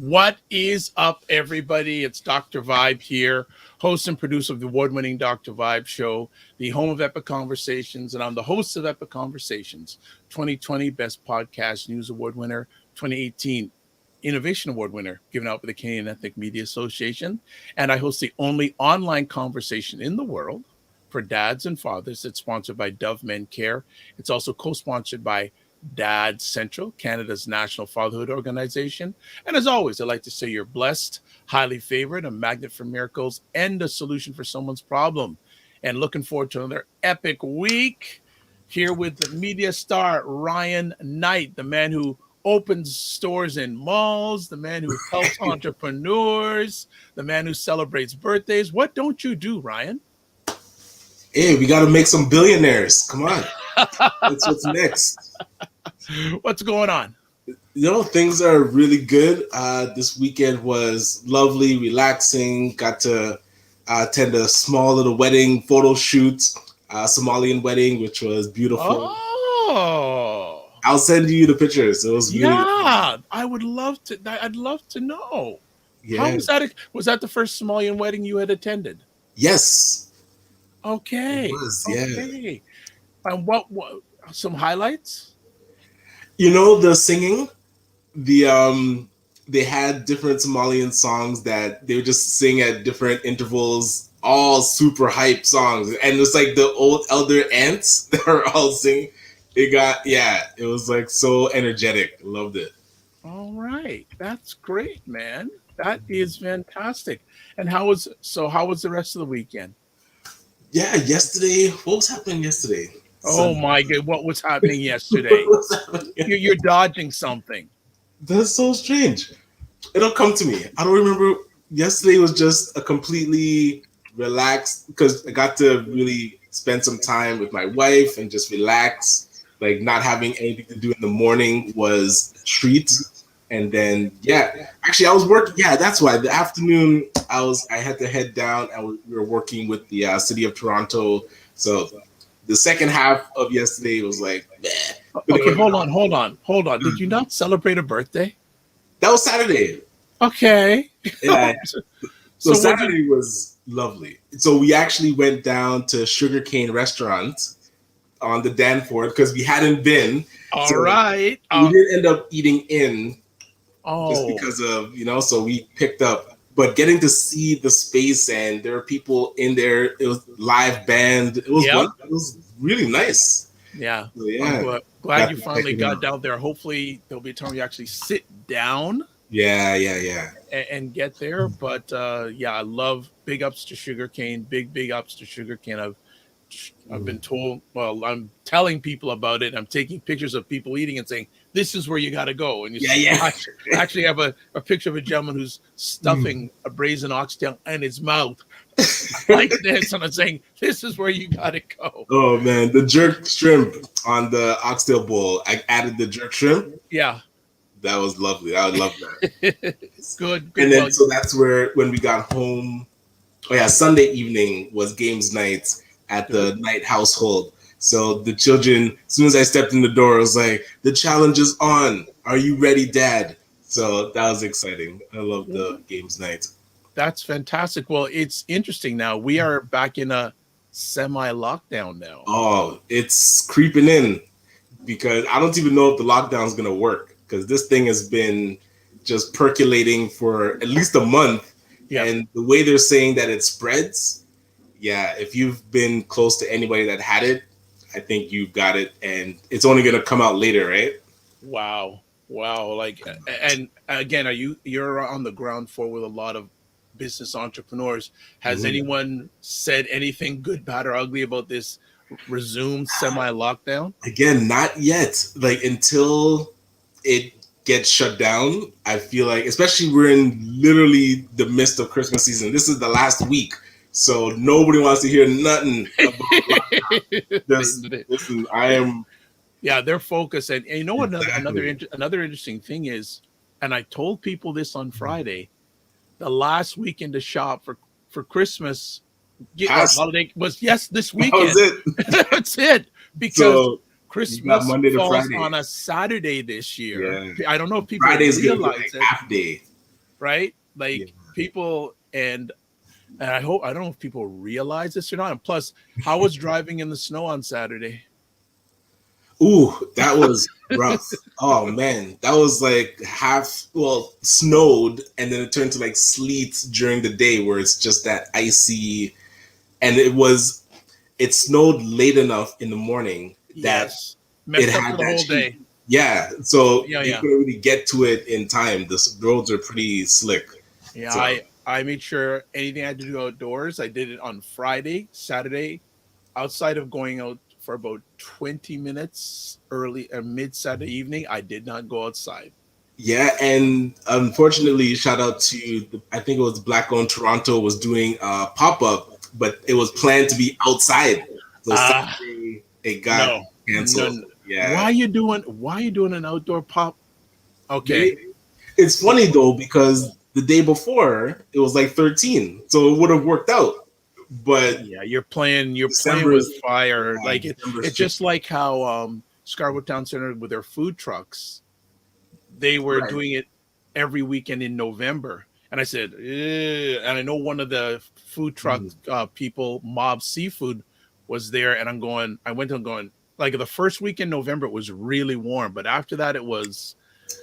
What is up, everybody? It's Dr. Vibe here, host and producer of the award-winning Dr. Vibe Show, the home of Epic Conversations, and I'm the host of Epic Conversations, 2020 Best Podcast News Award winner, 2018 Innovation Award winner, given out by the Canadian Ethnic Media Association, and I host the only online conversation in the world for dads and fathers. It's sponsored by Dove Men Care. It's also co-sponsored by Dad Central, Canada's national fatherhood organization. And as always, I'd like to say you're blessed, highly favored, a magnet for miracles, and a solution for someone's problem. And looking forward to another epic week here with the media star, Ryan Knight, the man who opens stores in malls, the man who helps entrepreneurs, the man who celebrates birthdays. What don't you do, Ryan? Hey, we got to make some billionaires. Come on. That's what's next. What's going on? You know, things are really good. This weekend was lovely, relaxing. Got to attend a small little wedding photo shoot, Somalian wedding, which was beautiful. Oh, I'll send you the pictures. It was really I would love to. I'd love to know. Yeah. How was that? Was that the first Somalian wedding you had attended? Yes. Okay. It was, yeah. Okay. And what some highlights? You know, the singing, they had different Somalian songs that they would just sing at different intervals, all super hype songs. And it's like the old elder aunts that were all singing. It was like so energetic. Loved it. All right. That's great, man. That is fantastic. And how was the rest of the weekend? Yeah, yesterday. What was happening yesterday? Oh my God! What was happening yesterday? You're dodging something. That's so strange. It'll come to me. I don't remember. Yesterday was just a completely relaxed because I got to really spend some time with my wife and just relax. Like not having anything to do in the morning was a treat. And then actually I was working. Yeah, that's why the afternoon I had to head down. We were working with the city of Toronto. So the second half of yesterday was like, meh. Okay, hold on. Did you not celebrate a birthday? That was Saturday. Okay. Yeah. So Saturday was lovely. So we actually went down to Sugarcane Restaurant on the Danforth because we hadn't been. All right. We did end up eating in. Oh. Just because of, so we picked up, but getting to see the space and there were people in there, it was live band. It was really nice. Yeah. So, yeah. I'm glad you finally got down there. Hopefully there'll be a time you actually sit down. Yeah. And get there. But I love big ups to Sugarcane. Big ups to Sugarcane. I've been told, well, I'm telling people about it. I'm taking pictures of people eating and saying, this is where you got to go. And I actually have a picture of a gentleman who's stuffing a brazen oxtail in his mouth like this. And I'm saying, this is where you got to go. Oh, man. The jerk shrimp on the oxtail bowl. I added the jerk shrimp. Yeah. That was lovely. I love that. Good. And then, so that's where, when we got home, Sunday evening was games night at the Knight household. So the children, as soon as I stepped in the door, I was like, the challenge is on. Are you ready, Dad? So that was exciting. I love the games night. That's fantastic. Well, it's interesting now. We are back in a semi-lockdown now. Oh, it's creeping in because I don't even know if the lockdown is going to work because this thing has been just percolating for at least a month. Yeah. And the way they're saying that it spreads, yeah, if you've been close to anybody that had it, I think you've got it. And it's only going to come out later, right? Wow. Like, and again, you're on the ground floor with a lot of business entrepreneurs. Has anyone said anything good, bad, or ugly about this resumed semi-lockdown? Again, not yet. Like until it gets shut down, I feel like, especially we're in literally the midst of Christmas season. This is the last week, so nobody wants to hear nothing about lockdown. Just listen, I am. Yeah, they're focused, and you know what? Exactly. Another interesting thing is, and I told people this on Friday, the last weekend to shop for Christmas or holiday was this That was weekend. it. That's it, because So you got Christmas Monday to falls Friday. on a Saturday this year. Yeah. I don't know if people Friday's gonna be realize like it, half day. right? Yeah. Like people, and I don't know if people realize this or not. And plus, how was driving in the snow on Saturday? Ooh, that was rough. Oh man, that was like snowed, and then it turned to like sleet during the day, where it's just that icy, and it snowed late enough in the morning that Yes, it messed up for had the that whole sheet. day. Yeah, so you Yeah. couldn't really get to it in time. The roads are pretty slick. Yeah, So I made sure anything I had to do outdoors, I did it on Friday, Saturday, outside of going out for about 20 minutes early or mid Saturday evening. I did not go outside. yeah, and unfortunately, shout out to I think it was Black Owned Toronto was doing a pop up, but it was planned to be outside. So Ah, Saturday it got no, canceled. no. Yeah, Why you doing an outdoor pop? Okay. they. It's funny though because the day before it was like 13, so it would have worked out. But Yeah, you're playing with December's fire. yeah, Like December's it's tricky. just like how Scarborough Town Center with their food trucks, they were Right. doing it every weekend in November. And I said, "Ugh." And I know one of the food truck Mhm. people, Mob Seafood, was there. And I went and going, like the first week in November, it was really warm. But after that, it was,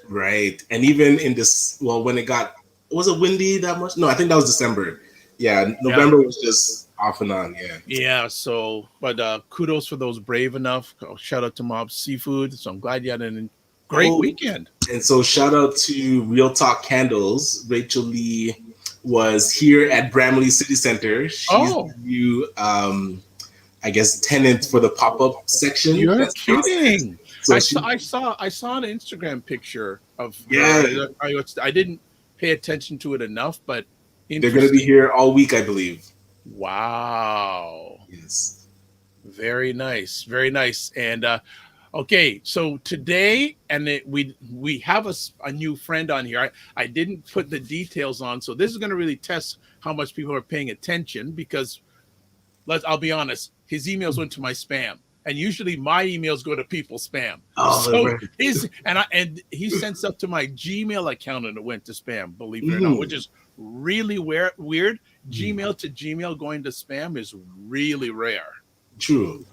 Right. And even in this, well, when it got, was it windy that much? No, I think that was December. Yeah, yeah. November was just off and on. Yeah. Yeah. So, but kudos for those brave enough. Shout out to Mob Seafood. So I'm glad you had a great Oh, weekend. and so shout out to Real Talk Candles. Rachel Lee was here at Bramley City Center. She's Oh, the new, I guess, tenant for the pop up section you're that's downstairs. kidding. So she, I saw an Instagram picture of yeah, her. I didn't pay attention to it enough, but they're going to be interesting. here all week, I believe. Wow. Yes. Very nice. Very nice. And okay, so today, and we have a new friend on here. I didn't put the details on, so this is going to really test how much people are paying attention because I'll be honest, his emails went to my spam. And usually my emails go to people's spam. Oh, So right. and he sent stuff to my Gmail account and it went to spam, believe it or not, which Mhm. is really weird. Gmail to Gmail going to spam is really rare. True.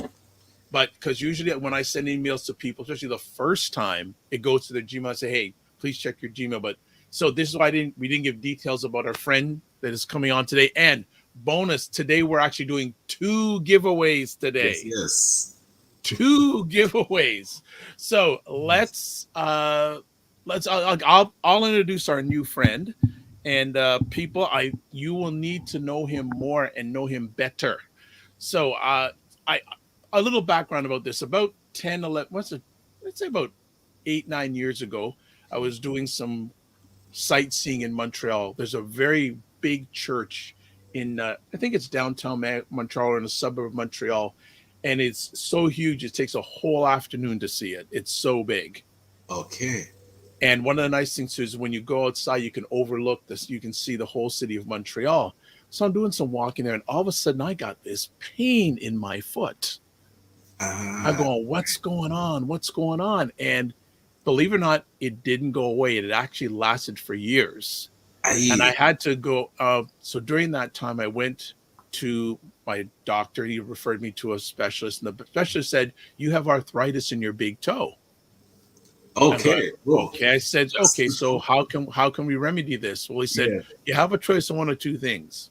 But because usually when I send emails to people, especially the first time, it goes to their Gmail and say, hey, please check your Gmail. But so this is why we didn't give details about our friend that is coming on today. And bonus, today we're actually doing 2 giveaways Yes, today. yes. 2 giveaways. So I'll introduce our new friend, and people, you will need to know him more and know him better. So I a little background about this. About 10, 11, let's say about 8, 9 years ago, I was doing some sightseeing in Montreal. There's a very big church in I think it's downtown Montreal or in a suburb of Montreal, and it's so huge it takes a whole afternoon to see it. It's so big. Okay. And one of the nice things is when you go outside, you can overlook this. You can see the whole city of Montreal. So I'm doing some walking there, and all of a sudden I got this pain in my foot. I'm Ah, going, what's going on? What's going on? And believe it or not, it didn't go away. It actually lasted for years. And I aye. had to go. So during that time, I went. to my doctor. He referred me to a specialist, and the specialist said, "You have arthritis in your big toe." I'm going, Okay. Whoa. okay. I said, That's okay, so how can we remedy this? Well, he said, yeah. you have a choice of one of two things.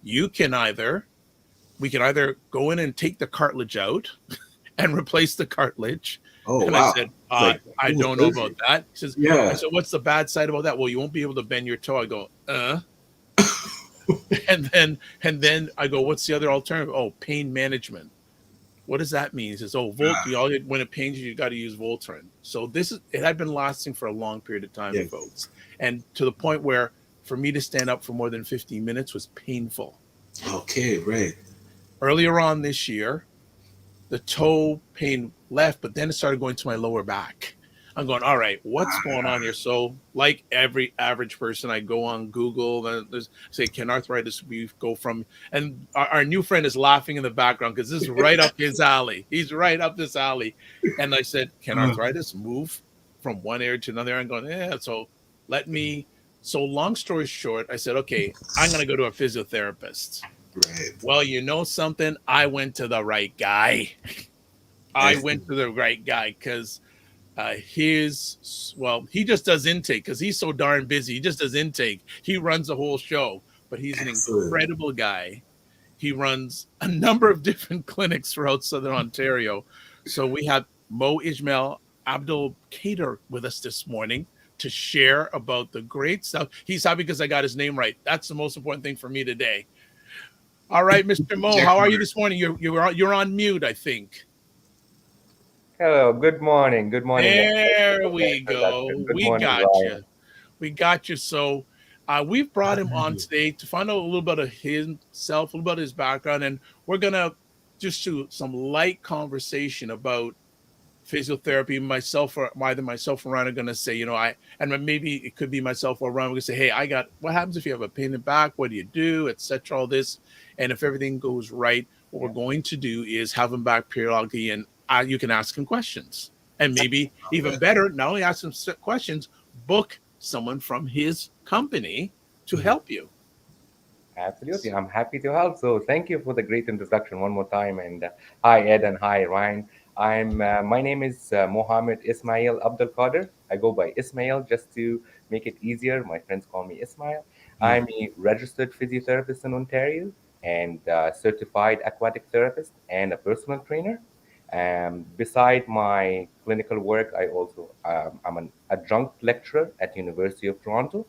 You can either we can either go in and take the cartilage out and replace the cartilage. Oh And I wow. said, It's like I full don't know about surgery. that. He says, I Yeah. said, what's the bad side about that? Well, you won't be able to bend your toe. I go, and then I go, what's the other alternative? Oh, pain management. What does that mean? He says, "Oh, when it pains you, you got to use Voltaren." So it had been lasting for a long period of time, Yes. folks, and to the point where for me to stand up for more than 15 minutes was painful. Okay. Right. Earlier on this year, the toe pain left, but then it started going to my lower back. I'm going, all right, what's going on here? So, like every average person, I go on Google and say, can arthritis go from? And our new friend is laughing in the background because this is right up his alley. He's right up this alley. And I said, can Uh, arthritis move from one area to another? I'm going, yeah. So let me. So long story short, I said, okay, I'm going to go to a physiotherapist. right. Well, you know something? I went to the right guy. I went Excellent. to the right guy because he just does intake because he's so darn busy. He just does intake. He runs the whole show, but he's an Excellent. incredible guy. He runs a number of different clinics throughout Southern Ontario. So we have Mo Ismail Abdul Kader with us this morning to share about the great stuff. He's happy because I got his name right. That's the most important thing for me today. All right, Mr. Mo, Check how are you mark. this morning? You're on mute, I think. Hello, good morning. Good morning, and thank you There for the we introduction. go. Good We morning, got Ryan. you. We got you. So we've brought him on today to find out a little bit of himself, a little bit of his background, and we're gonna just do some light conversation about physiotherapy. Either myself or Ryan are gonna say, and maybe it could be myself or Ryan. We're gonna say, hey, what happens if you have a pain in the back? What do you do, etc. All this, and if everything goes right, what we're Yeah, going to do is have him back periodically, and you can ask him questions, and maybe Love even it. better, not only ask him questions, book someone from his company to Mhm. help you. absolutely. I'm happy to help. So, thank you for the great introduction one more time. And hi, Ed, and hi, Ryan. My name is Mohammed Ismail Abdul Qadir. I go by Ismail just to make it easier. My friends call me Ismail. Mm. I'm a registered physiotherapist in Ontario and certified aquatic therapist and a personal trainer. Beside my clinical work, I'm an adjunct lecturer at University of Toronto,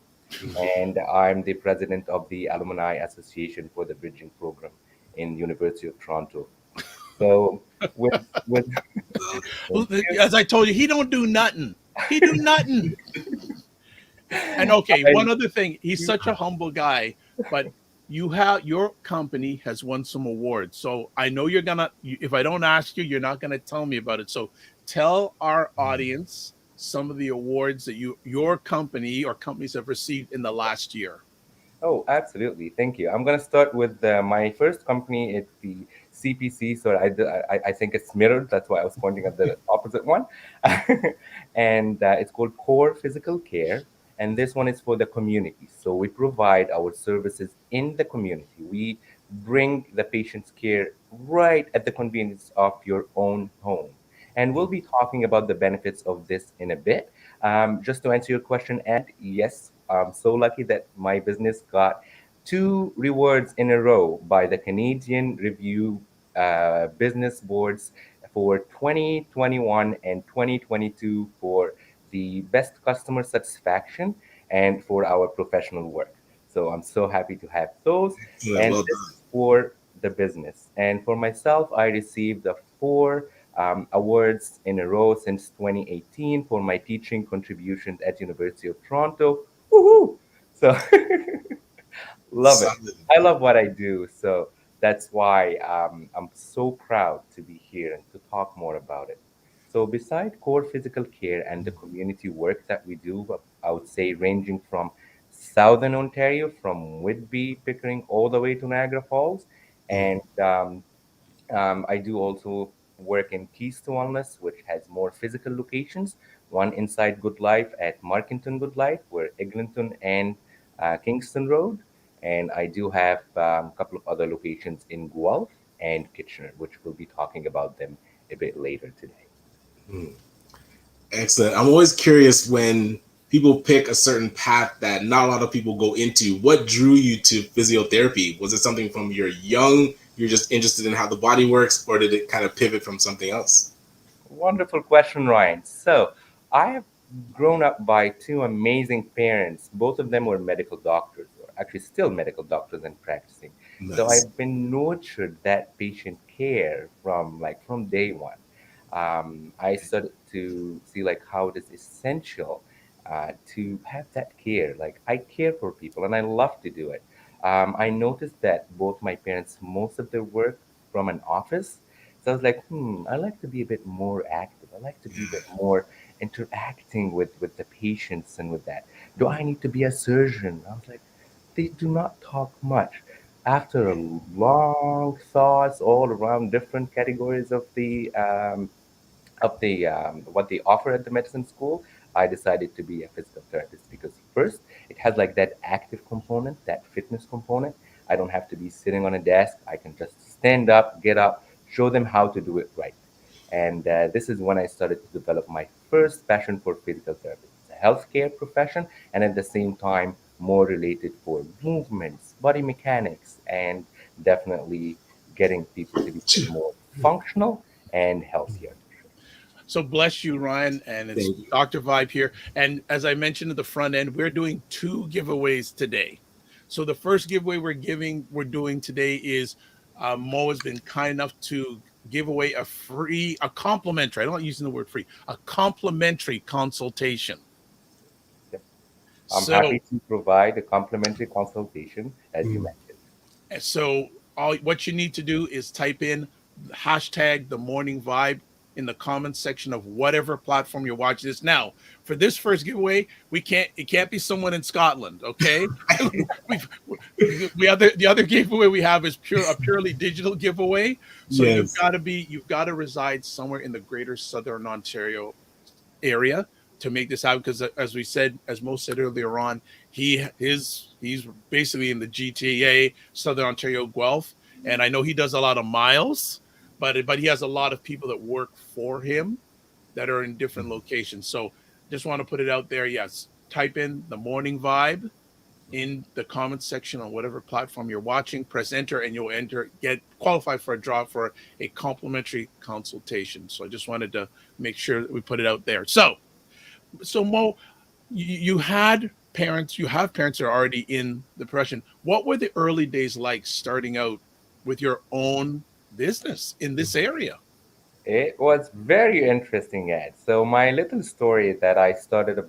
and I'm the president of the Alumni Association for the Bridging Program in University of Toronto. So, with with, with As I told you, he don't do nothing. He do nothing. And okay, I, one other thing, he's such a humble guy, but your company has won some awards. So I know if I don't ask you, you're not gonna tell me about it. So tell our audience some of the awards that your company or companies have received in the last year. Oh, absolutely. Thank you. I'm going to start with my first company. It's the CPC. So I think it's mirrored. That's why I was pointing at the opposite one. And it's called Core Physical Care. And this one is for the community. So we provide our services in the community. We bring the patient's care right at the convenience of your own home. And we'll be talking about the benefits of this in a bit. Just to answer your question, Ed, yes, I'm so lucky that my business got two rewards in a row by the Canadian Review Business Boards for 2021 and 2022 for the best customer satisfaction and for our professional work. So I'm so happy to have those. Excellent. And Well this done. is for the business. And for myself, I received the four awards in a row since 2018 for my teaching contributions at University of Toronto. Woohoo! So love it. Solid. I love what I do. So that's why I'm so proud to be here and to talk more about it. So beside core physical care and the community work that we do, I would say ranging from Southern Ontario, from Whitby, Pickering, all the way to Niagara Falls, Mm. and I do also work in Keys to Wellness, which has more physical locations. One inside Good Life at Markington Good Life, where Eglinton and Kingston Road, And I do have a couple of other locations in Guelph and Kitchener, which we'll be talking about them a bit later today. Hmm. Excellent. I'm always curious when people pick a certain path that not a lot of people go into. What drew you to physiotherapy? Was it something from you're young, you're just interested in how the body works, or did it kind of pivot from something else? Wonderful question, Ryan. So, I have grown up by two amazing parents. Both of them were medical doctors, or actually still medical doctors and practicing. So, Nice. I've been nurtured that patient care from day one. I started to see like how it is essential to have that care. Like I care for people, and I love to do it. I noticed that both my parents, most of their work from an office, so I was like, I like to be a bit more active. I like to be a bit more interacting with the patients and with that. Do I need to be a surgeon? I was like, they do not talk much. After a long thoughts all around different categories of the what they offer at the medicine school, I decided to be a physical therapist because first it has like that active component, that fitness component. I don't have to be sitting on a desk. I can just stand up, get up, show them how to do it right. And this is when I started to develop my first passion for physical therapy. It's a healthcare profession, and at the same time, more related for movements, body mechanics, and definitely getting people to be a bit more functional and healthier. So bless you, Ryan, and it's Thank you. Dr. Vibe here. And as I mentioned at the front end, we're doing two giveaways today. So the first giveaway we're doing today is Mo has been kind enough to give away a complimentary. I'm not using the word free, a complimentary consultation. Yep. I'm happy So, to provide a complimentary consultation, as you Mm. mentioned. so all what you need to do is type in hashtag the morning vibe in the comments section of whatever platform you're watching this. Now, for this first giveaway, it can't be someone in Scotland, okay? We've the other giveaway we have is a purely digital giveaway. So Yes. you've got to reside somewhere in the greater southern Ontario area to make this out, because as we said, as Mo said earlier on, he's basically in the GTA, Southern Ontario, Guelph, and I know he does a lot of miles, but he has a lot of people that work for him that are in different locations. So just want to put it out there. Yes, type in the morning vibe in the comments section on whatever platform you're watching, press enter, and you'll get qualified for a draw for a complimentary consultation. So I just wanted to make sure that we put it out there. So Mo, you have parents that are already in the profession. What were the early days like starting out with your own business in this area? It was very interesting, Ed. So my little story that I started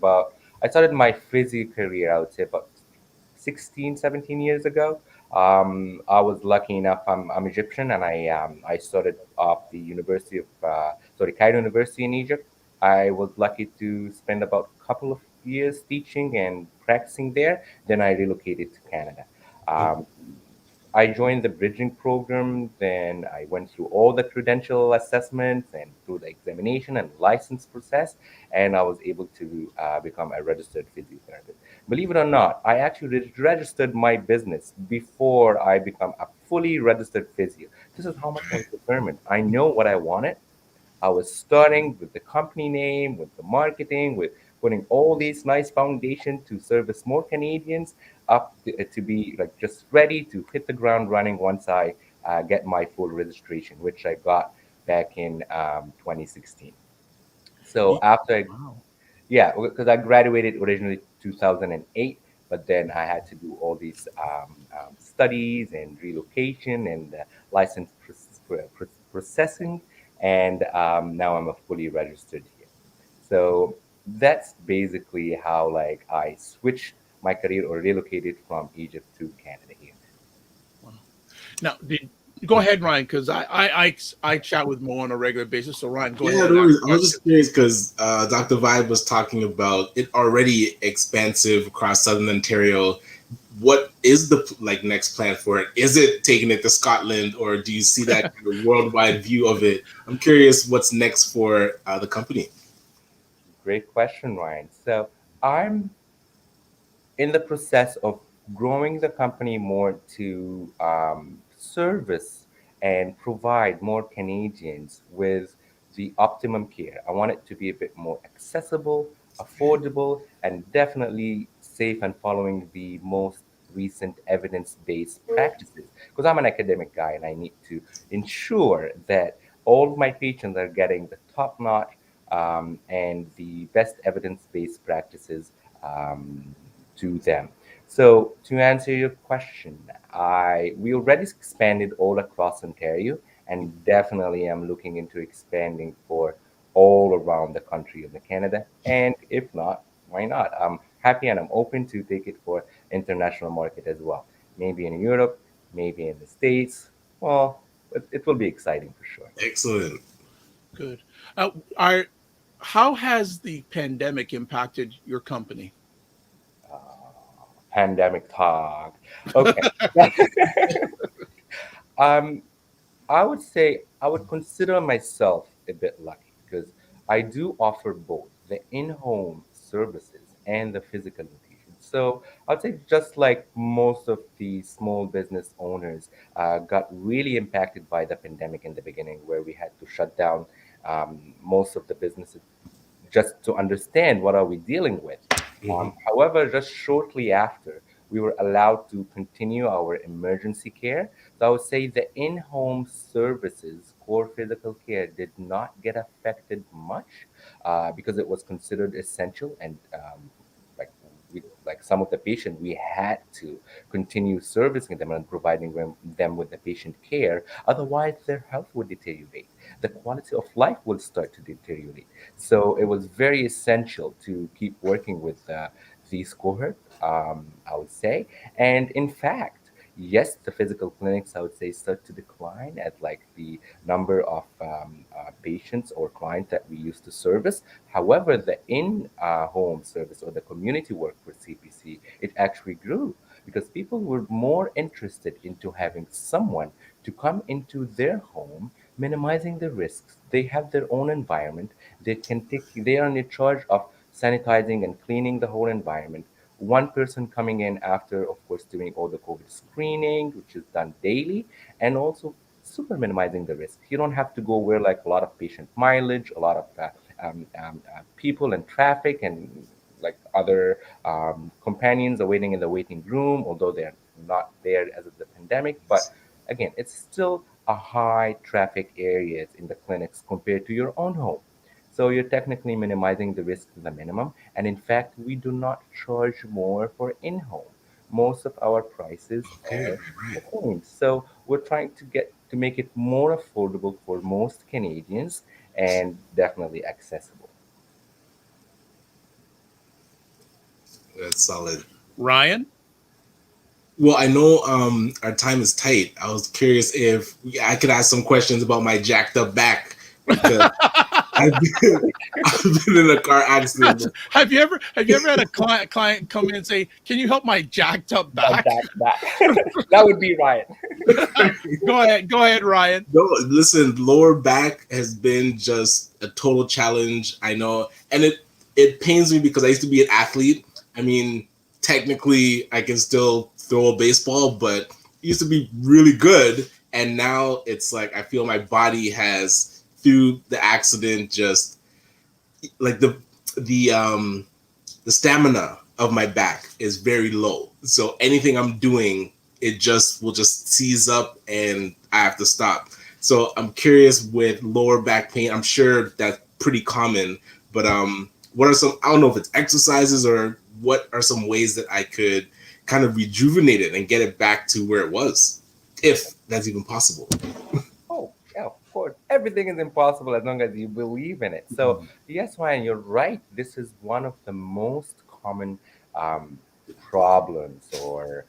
my physio career, I would say about 16, 17 years ago. I was lucky enough, I'm Egyptian, and I started off the University of, Cairo University in Egypt. I was lucky to spend about a couple of years teaching and practicing there. Then I relocated to Canada. Um, I joined the bridging program. Then I went through all the credential assessments and through the examination and license process, and I was able to become a registered physiotherapist. Believe it or not, I actually registered my business before I become a fully registered physio. This is how much I was determined. I know what I wanted. I was starting with the company name, with the marketing, with putting all these nice foundation to service more Canadians up to be like just ready to hit the ground running once I get my full registration, which I got back in 2016. So after I Wow. yeah, because I graduated originally 2008, but then I had to do all these studies and relocation and license processing, and now I'm a fully registered here. So that's basically how like I switched my career or relocated from Egypt to Canada here. Wow. Now, go ahead, Ryan, because I chat with Mo on a regular basis. So Ryan, go Yeah, ahead no and ask worries. a I was question. just curious because Dr. Vibe was talking about it already expansive across Southern Ontario. What is the like next plan for it? Is it taking it to Scotland, or do you see that kind of worldwide view of it? I'm curious what's next for the company. Great question, Ryan. So I'm in the process of growing the company more to service and provide more Canadians with the optimum care. I want it to be a bit more accessible, affordable, and definitely safe and following the most recent evidence based practices. Because I'm an academic guy and I need to ensure that all of my patients are getting the top notch and the best evidence based practices to them. So to answer your question, I we already expanded all across Ontario, and definitely I'm looking into expanding for all around the country of the Canada. And if not, why not? I'm happy and I'm open to take it for international market as well. Maybe in Europe, maybe in the States. Well, it will be exciting for sure. Excellent. Good. Are How has the pandemic impacted your company? Pandemic talk. Okay. um, I would say I would consider myself a bit lucky because I do offer both the in-home services and the physical infusion. So I'd say just like most of the small business owners got really impacted by the pandemic in the beginning, where we had to shut down most of the businesses just to understand what are we dealing with. Mhm. However, just shortly after, we were allowed to continue our emergency care. So I would say the in-home services, core physical care, did not get affected much because it was considered essential and like like some of the patient, we had to continue servicing them and providing them with the patient care. Otherwise, their health would deteriorate. The quality of life will start to deteriorate. So it was very essential to keep working with these cohort, I would say. And in fact, yes, the physical clinics, I would say, start to decline at like the number of patients or clients that we used to service. However, the in-home service or the community work for CPC, it actually grew because people were more interested into having someone to come into their home, minimizing the risks. They have their own environment. They are in charge of sanitizing and cleaning the whole environment. One person coming in after, of course, doing all the COVID screening, which is done daily, and also super minimizing the risk. You don't have to go where like a lot of patient mileage, a lot of people and traffic, and like other companions are waiting in the waiting room, although they're not there as of the pandemic. But again, it's still a high traffic areas in the clinics compared to your own home. So you're technically minimizing the risk to the minimum. And in fact, we do not charge more for in-home. Most of our prices Okay, are right. the same. So we're trying to get to make it more affordable for most Canadians and definitely accessible. That's solid. Ryan? Well, I know our time is tight. I was curious if I could ask some questions about my jacked up back because I've been, I've been in a car accident. Have you ever had a client come in and say, "Can you help my jacked up My back?" back. That would be Ryan. Go ahead, Ryan. No, listen, lower back has been just a total challenge. I know, and it pains me because I used to be an athlete. I mean, technically, I can still throw a baseball, but it used to be really good, and now it's like I feel my body has through the accident just like the the stamina of my back is very low. So anything I'm doing, it just will just seize up and I have to stop. So I'm curious with lower back pain. I'm sure that's pretty common, but what are some, I don't know if it's exercises or what are some ways that I could kind of rejuvenate it and get it back to where it was, if that's even possible. Oh, yeah, of course. Everything is impossible as long as you believe in it. So, yes, Ryan, you're right. This is one of the most common um, problems or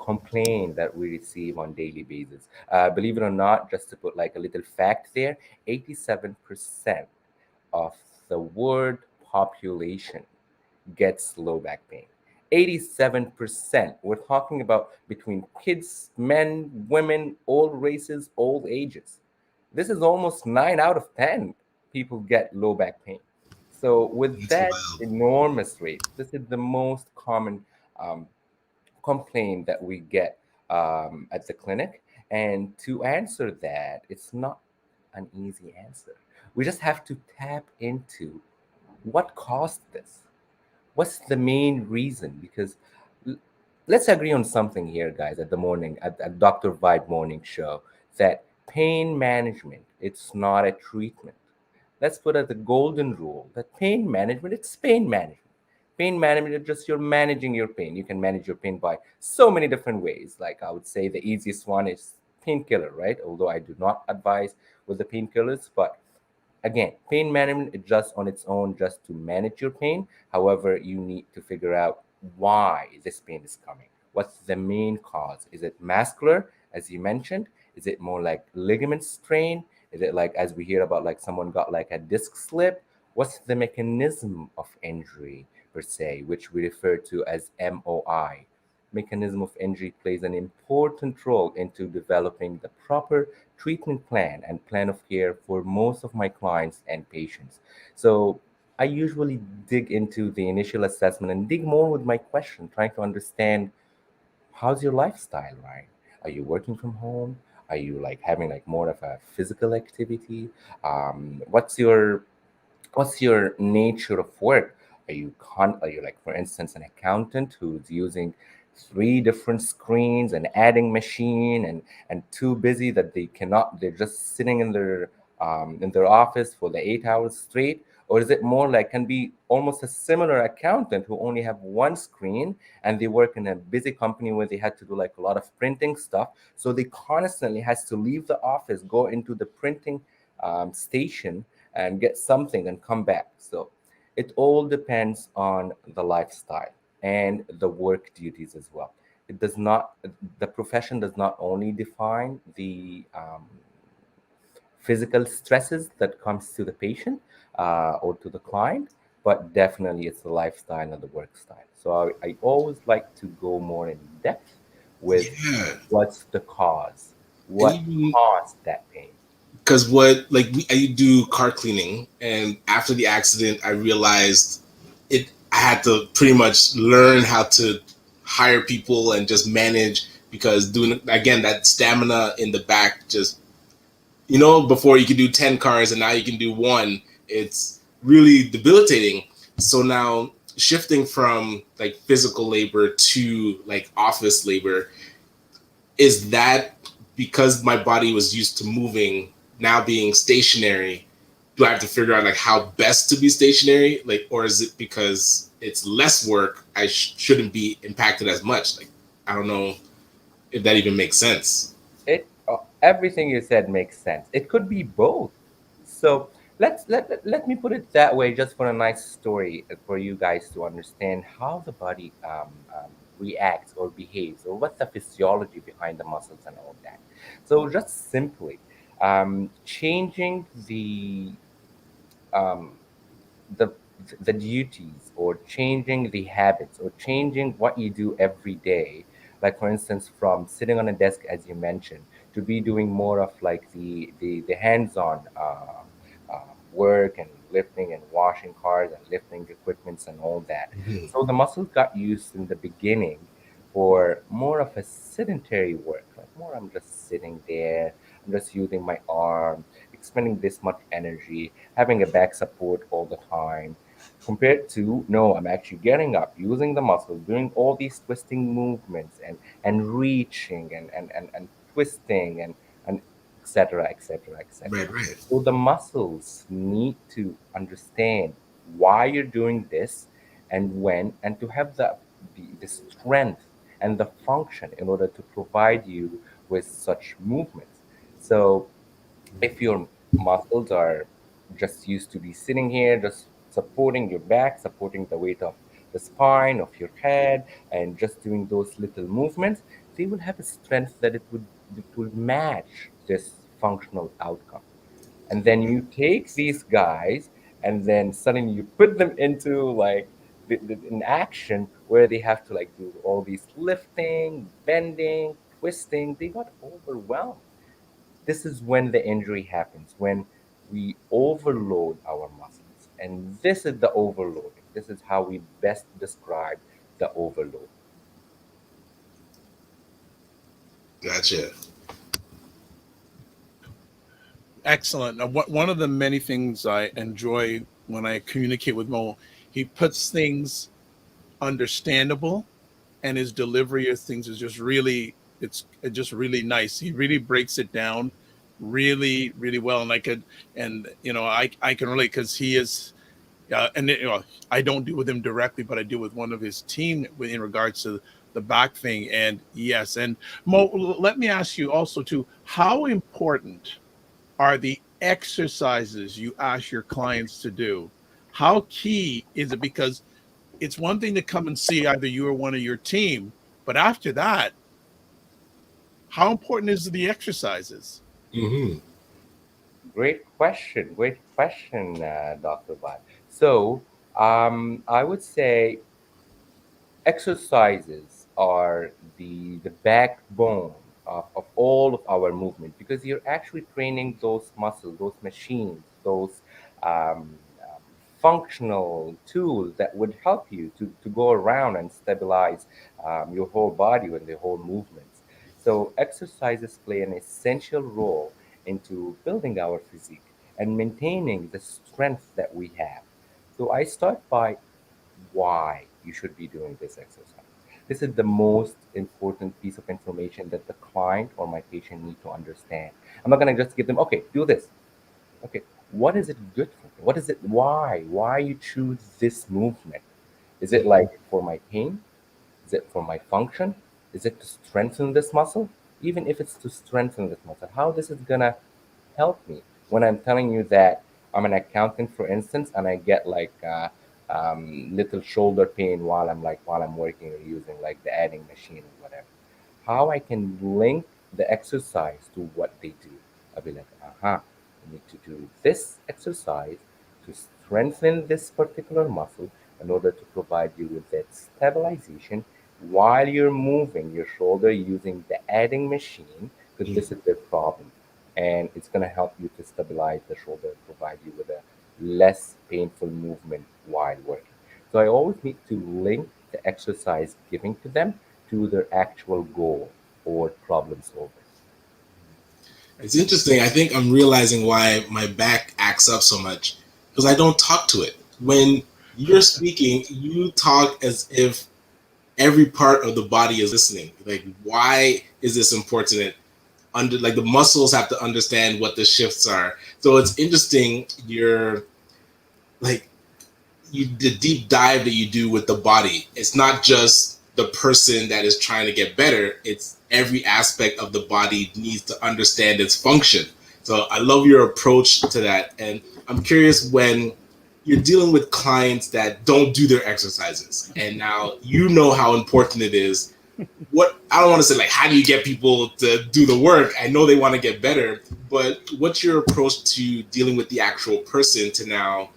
complaint that we receive on daily basis. Believe it or not, just to put like a little fact there, 87% of the world population gets low back pain. 87%. We're talking about between kids, men, women, all races, all ages. This is almost 9 out of 10 people get low back pain. So, with It's that wild. enormous rate, this is the most common um, complaint that we get at the clinic. And to answer that, it's not an easy answer. We just have to tap into what caused this. What's the main reason? Because l- let's agree on something here, guys, at the morning, at Dr. Vibe morning show, that pain management, it's not a treatment. Let's put as a golden rule that pain management, it's pain management. Pain management is just you're managing your pain. You can manage your pain by so many different ways. Like I would say the easiest one is painkiller, right? Although I do not advise with the painkillers, but again, pain management is just on its own, just to manage your pain. However, you need to figure out why this pain is coming. What's the main cause? Is it muscular, as you mentioned? Is it more like ligament strain? Is it like, as we hear about, like someone got like a disc slip? What's the mechanism of injury per se, which we refer to as MOI? Mechanism of injury plays an important role into developing the proper treatment plan and plan of care for most of my clients and patients. So I usually dig into the initial assessment and dig more with my question, trying to understand how's your lifestyle, right? Are you working from home? Are you like having like more of a physical activity? What's your nature of work? Are you like, for instance, an accountant who's using three different screens and adding machine and too busy that they're just sitting in their office for the 8 hours straight? Or is it more like can be almost a similar accountant who only have one screen and they work in a busy company where they had to do like a lot of printing stuff, so they constantly has to leave the office, go into the printing station and get something and come back. So it all depends on the lifestyle and the work duties as well. It does not, the profession does not only define the physical stresses that comes to the patient or to the client, but definitely it's the lifestyle and the work style. So I always like to go more in depth with Yeah, what's the cause, and what even caused that pain. because what like I do car cleaning, and after the accident, I realized it. I had to pretty much learn how to hire people and just manage because doing again that stamina in the back just before you could do 10 cars and now you can do one. It's really debilitating. So now shifting from like physical labor to like office labor, is that because my body was used to moving, now being stationary, do I have to figure out like how best to be stationary, like, or is it because it's less work I shouldn't be impacted as much? Like, I don't know if that even makes sense. Everything you said makes sense. It could be both. So let me put it that way, just for a nice story for you guys to understand how the body reacts or behaves, or what's the physiology behind the muscles and all that. So just simply changing um, the the duties, or changing the habits, or changing what you do every day, like for instance from sitting on a desk, as you mentioned, to be doing more of like the hands-on work, and lifting and washing cars and lifting equipments and all that. Mhm. So the muscles got used in the beginning for more of a sedentary work, like more I'm just sitting there, I'm just using my arm, expending this much energy, having a back support all the time, compared to no, I'm actually getting up, using the muscles, doing all these twisting movements, and reaching and twisting and etc etc Right, etc. right. So the muscles need to understand why you're doing this and when, and to have the strength and the function in order to provide you with such movements. So if your muscles are just used to be sitting here, just supporting your back, supporting the weight of the spine of your head, and just doing those little movements, they will have a strength that it will match this functional outcome. And then you take these guys, and then suddenly you put them into like an action where they have to like do all these lifting, bending, twisting. They got overwhelmed. This is when the injury happens, when we overload our muscles. And this is the overloading. This is how we best describe the overload. Gotcha. Excellent. Now, one of the many things I enjoy when I communicate with Mo, he puts things understandable, and his delivery of things is just really, it's just really nice. He really breaks it down really, really well, and I could, and I can relate because he is. And I don't deal with him directly, but I deal with one of his team in regards to the back thing. And yes, and Mo, let me ask you also too: how important are the exercises you ask your clients to do? How key is it? Because it's one thing to come and see either you or one of your team, but after that, how important is the exercises? Hmm. Great question, Dr. Bhatt. So, I would say exercises are the backbone of all of our movement because you're actually training those muscles, those machines, those functional tools that would help you to go around and stabilize your whole body and the whole movements. So exercises play an essential role into building our physique and maintaining the strength that we have. So I start by why you should be doing this exercise. This is the most important piece of information that the client or my patient need to understand. I'm not going to just give them, okay, do this. Okay, what is it good for? What is it? Why? Why you choose this movement? Is it like for my pain? Is it for my function? Is it to strengthen this muscle? Even if it's to strengthen this muscle, how this is gonna help me when I'm telling you that I'm an accountant, for instance, and I get like little shoulder pain while I'm working or using like the adding machine or whatever. How I can link the exercise to what they do. I'll be like, aha, you need to do this exercise to strengthen this particular muscle in order to provide you with that stabilization while you're moving your shoulder using the adding machine, because this is the problem. And it's going to help you to stabilize the shoulder, provide you with a less painful movement while working. So I always need to link the exercise giving to them to their actual goal or problem solving. It's interesting. I think I'm realizing why my back acts up so much because I don't talk to it. When you're speaking, you talk as if every part of the body is listening. Like, why is this important? Under like the muscles have to understand what the shifts are. So it's interesting. You're like the deep dive that you do with the body. It's not just the person that is trying to get better. It's every aspect of the body needs to understand its function. So I love your approach to that, and I'm curious when you're dealing with clients that don't do their exercises, and now you know how important it is. What I don't want to say like how do you get people to do the work? I know they want to get better, but what's your approach to dealing with the actual person to now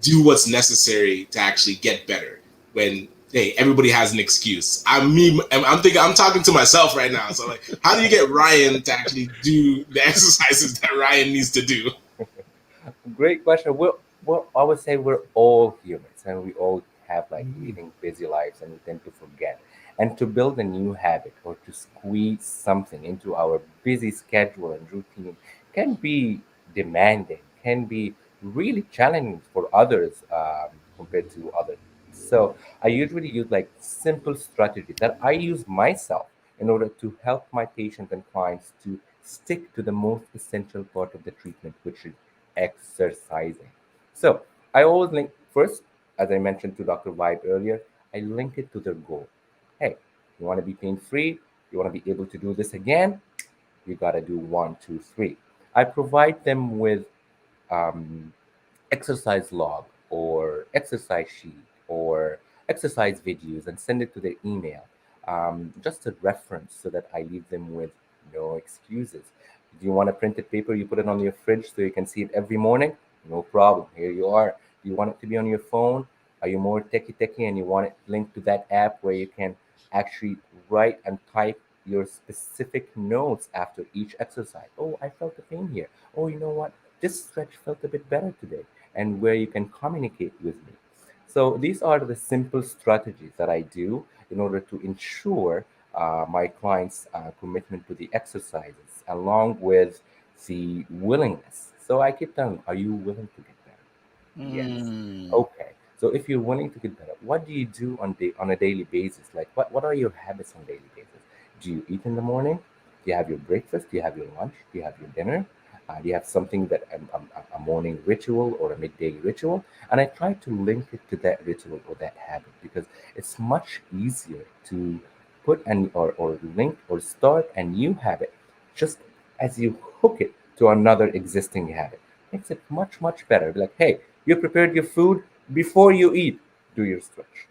do what's necessary to actually get better when hey everybody has an excuse. I'm thinking I'm talking to myself right now, so like how do you get Ryan to actually do the exercises that Ryan needs to do? Great question. I would say we're all humans and we all have like Mm-hmm. leading busy lives and we tend to forget. And to build a new habit or to squeeze something into our busy schedule and routine can be demanding, can be really challenging for others compared to others. So I usually use like simple strategies that I use myself in order to help my patients and clients to stick to the most essential part of the treatment, which is exercising. So I always link first, as I mentioned to Dr. Vibe earlier, I link it to their goal. Hey, you want to be pain free? You want to be able to do this again? You got to do one, two, three. I provide them with um, exercise log or exercise sheet or exercise videos and send it to their email. Just a reference so that I leave them with no excuses. Do you want a printed paper? You put it on your fridge so you can see it every morning? No problem. Here you are. Do you want it to be on your phone? Are you more techie and you want it linked to that app where you can actually write and type your specific notes after each exercise? Oh, I felt the pain here. Oh, you know what? This stretch felt a bit better today, and where you can communicate with me. So these are the simple strategies that I do in order to ensure my clients' commitment to the exercises along with the willingness. So I keep telling them, are you willing to get better? Yes. Mm, Okay. So if you're willing to get better, what do you do on a daily basis? Like what are your habits on a daily basis? Do you eat in the morning? Do you have your breakfast? Do you have your lunch? Do you have your dinner? Do you have something that a morning ritual or a midday ritual? And I try to link it to that ritual or that habit because it's much easier to put or link or start a new habit just as you hook it to another existing habit. Makes it much better. Be like, hey, you prepared your food before you eat. Do your stretch,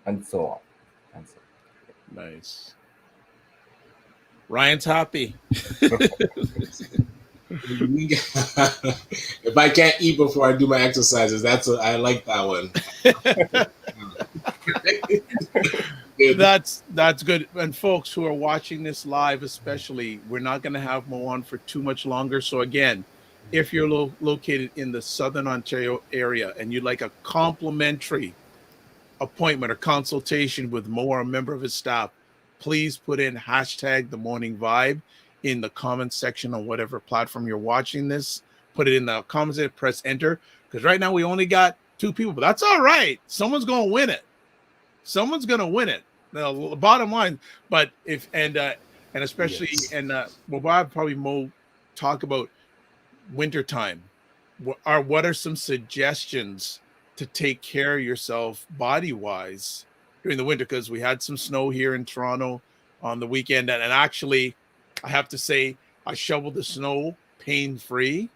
and so on, and so. nice. Ryan's happy. If I can't eat before I do my exercises, I like that one. Good. That's good. And folks who are watching this live, especially, we're not going to have Mo on for too much longer. So again, if you're located in the Southern Ontario area and you'd like a complimentary appointment or consultation with Mo or a member of his staff, please put in hashtag the morning vibe in the comments section on whatever platform you're watching this. Put it in the comments and press enter. Because right now we only got 2 people, but that's all right. Someone's gonna win it. Someone's gonna win it. The bottom line, but if and especially Yes. and well, Bob probably Mo talk about wintertime. What are some suggestions to take care of yourself body wise during the winter? Because we had some snow here in Toronto on the weekend, and actually, I have to say, I shoveled the snow pain free.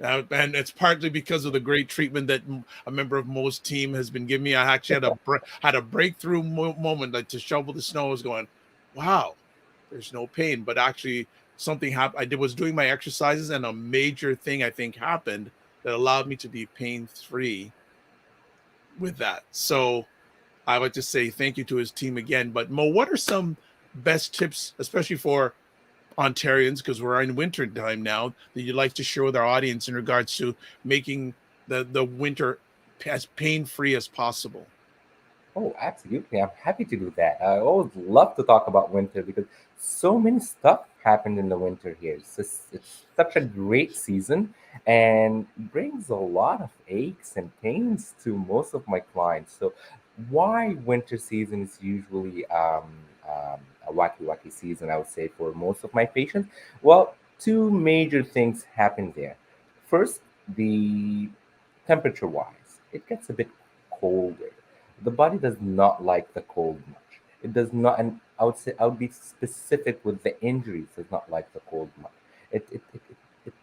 And it's partly because of the great treatment that a member of Mo's team has been giving me. I actually had a breakthrough moment, like to shovel the snow. I was going, wow, there's no pain, but actually something happened. I did was doing my exercises, and a major thing I think happened that allowed me to be pain free with that. So I would just say thank you to his team again. But Mo, what are some best tips, especially for Ontarians, because we're in winter time now, that you'd like to share with our audience in regards to making the winter as pain free as possible? Oh, absolutely. I'm happy to do that. I always love to talk about winter because so many stuff happened in the winter here. It's such a great season and brings a lot of aches and pains to most of my clients. So, why winter season is usually a wacky season, I would say, for most of my patients? Well, two major things happen there. First, the temperature wise, it gets a bit colder. The body does not like the cold much. It does not, and I would say I would be specific with the injuries. Does not like the cold much. It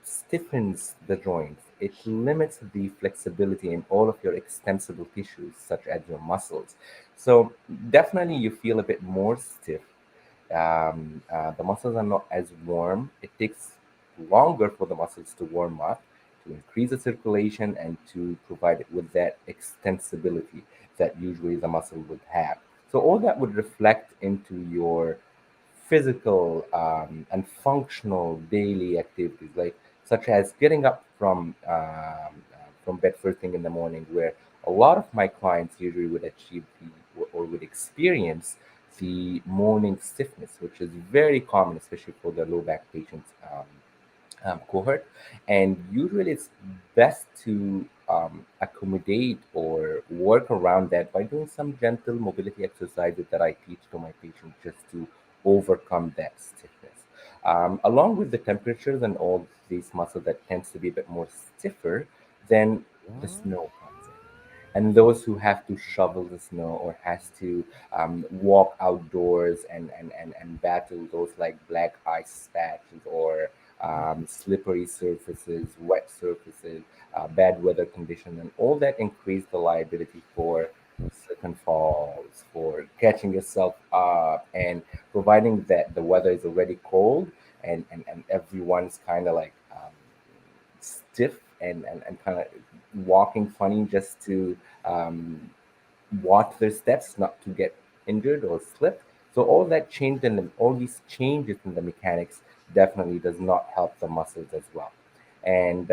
stiffens the joints. It limits the flexibility in all of your extensible tissues, such as your muscles. So definitely, you feel a bit more stiff. The muscles are not as warm. It takes longer for the muscles to warm up, to increase the circulation, and to provide it with that extensibility that usually the muscle would have. So all that would reflect into your physical and functional daily activities, like such as getting up from bed first thing in the morning, where a lot of my clients usually would achieve or would experience the morning stiffness, which is very common, especially for the low back patients. Cohort, and usually it's best to accommodate or work around that by doing some gentle mobility exercises that I teach to my patients just to overcome that stiffness. Along with the temperatures and all these muscles that tends to be a bit more stiffer, then the snow comes in, and those who have to shovel the snow or has to walk outdoors and battle those like black ice patches or slippery surfaces, wet surfaces, bad weather conditions, and all that increase the liability for slip and falls, for catching yourself up, and providing that the weather is already cold and everyone's kind of like stiff and kind of walking funny just to um, watch their steps not to get injured or slip. So all that change and all these changes in the mechanics definitely does not help the muscles as well. And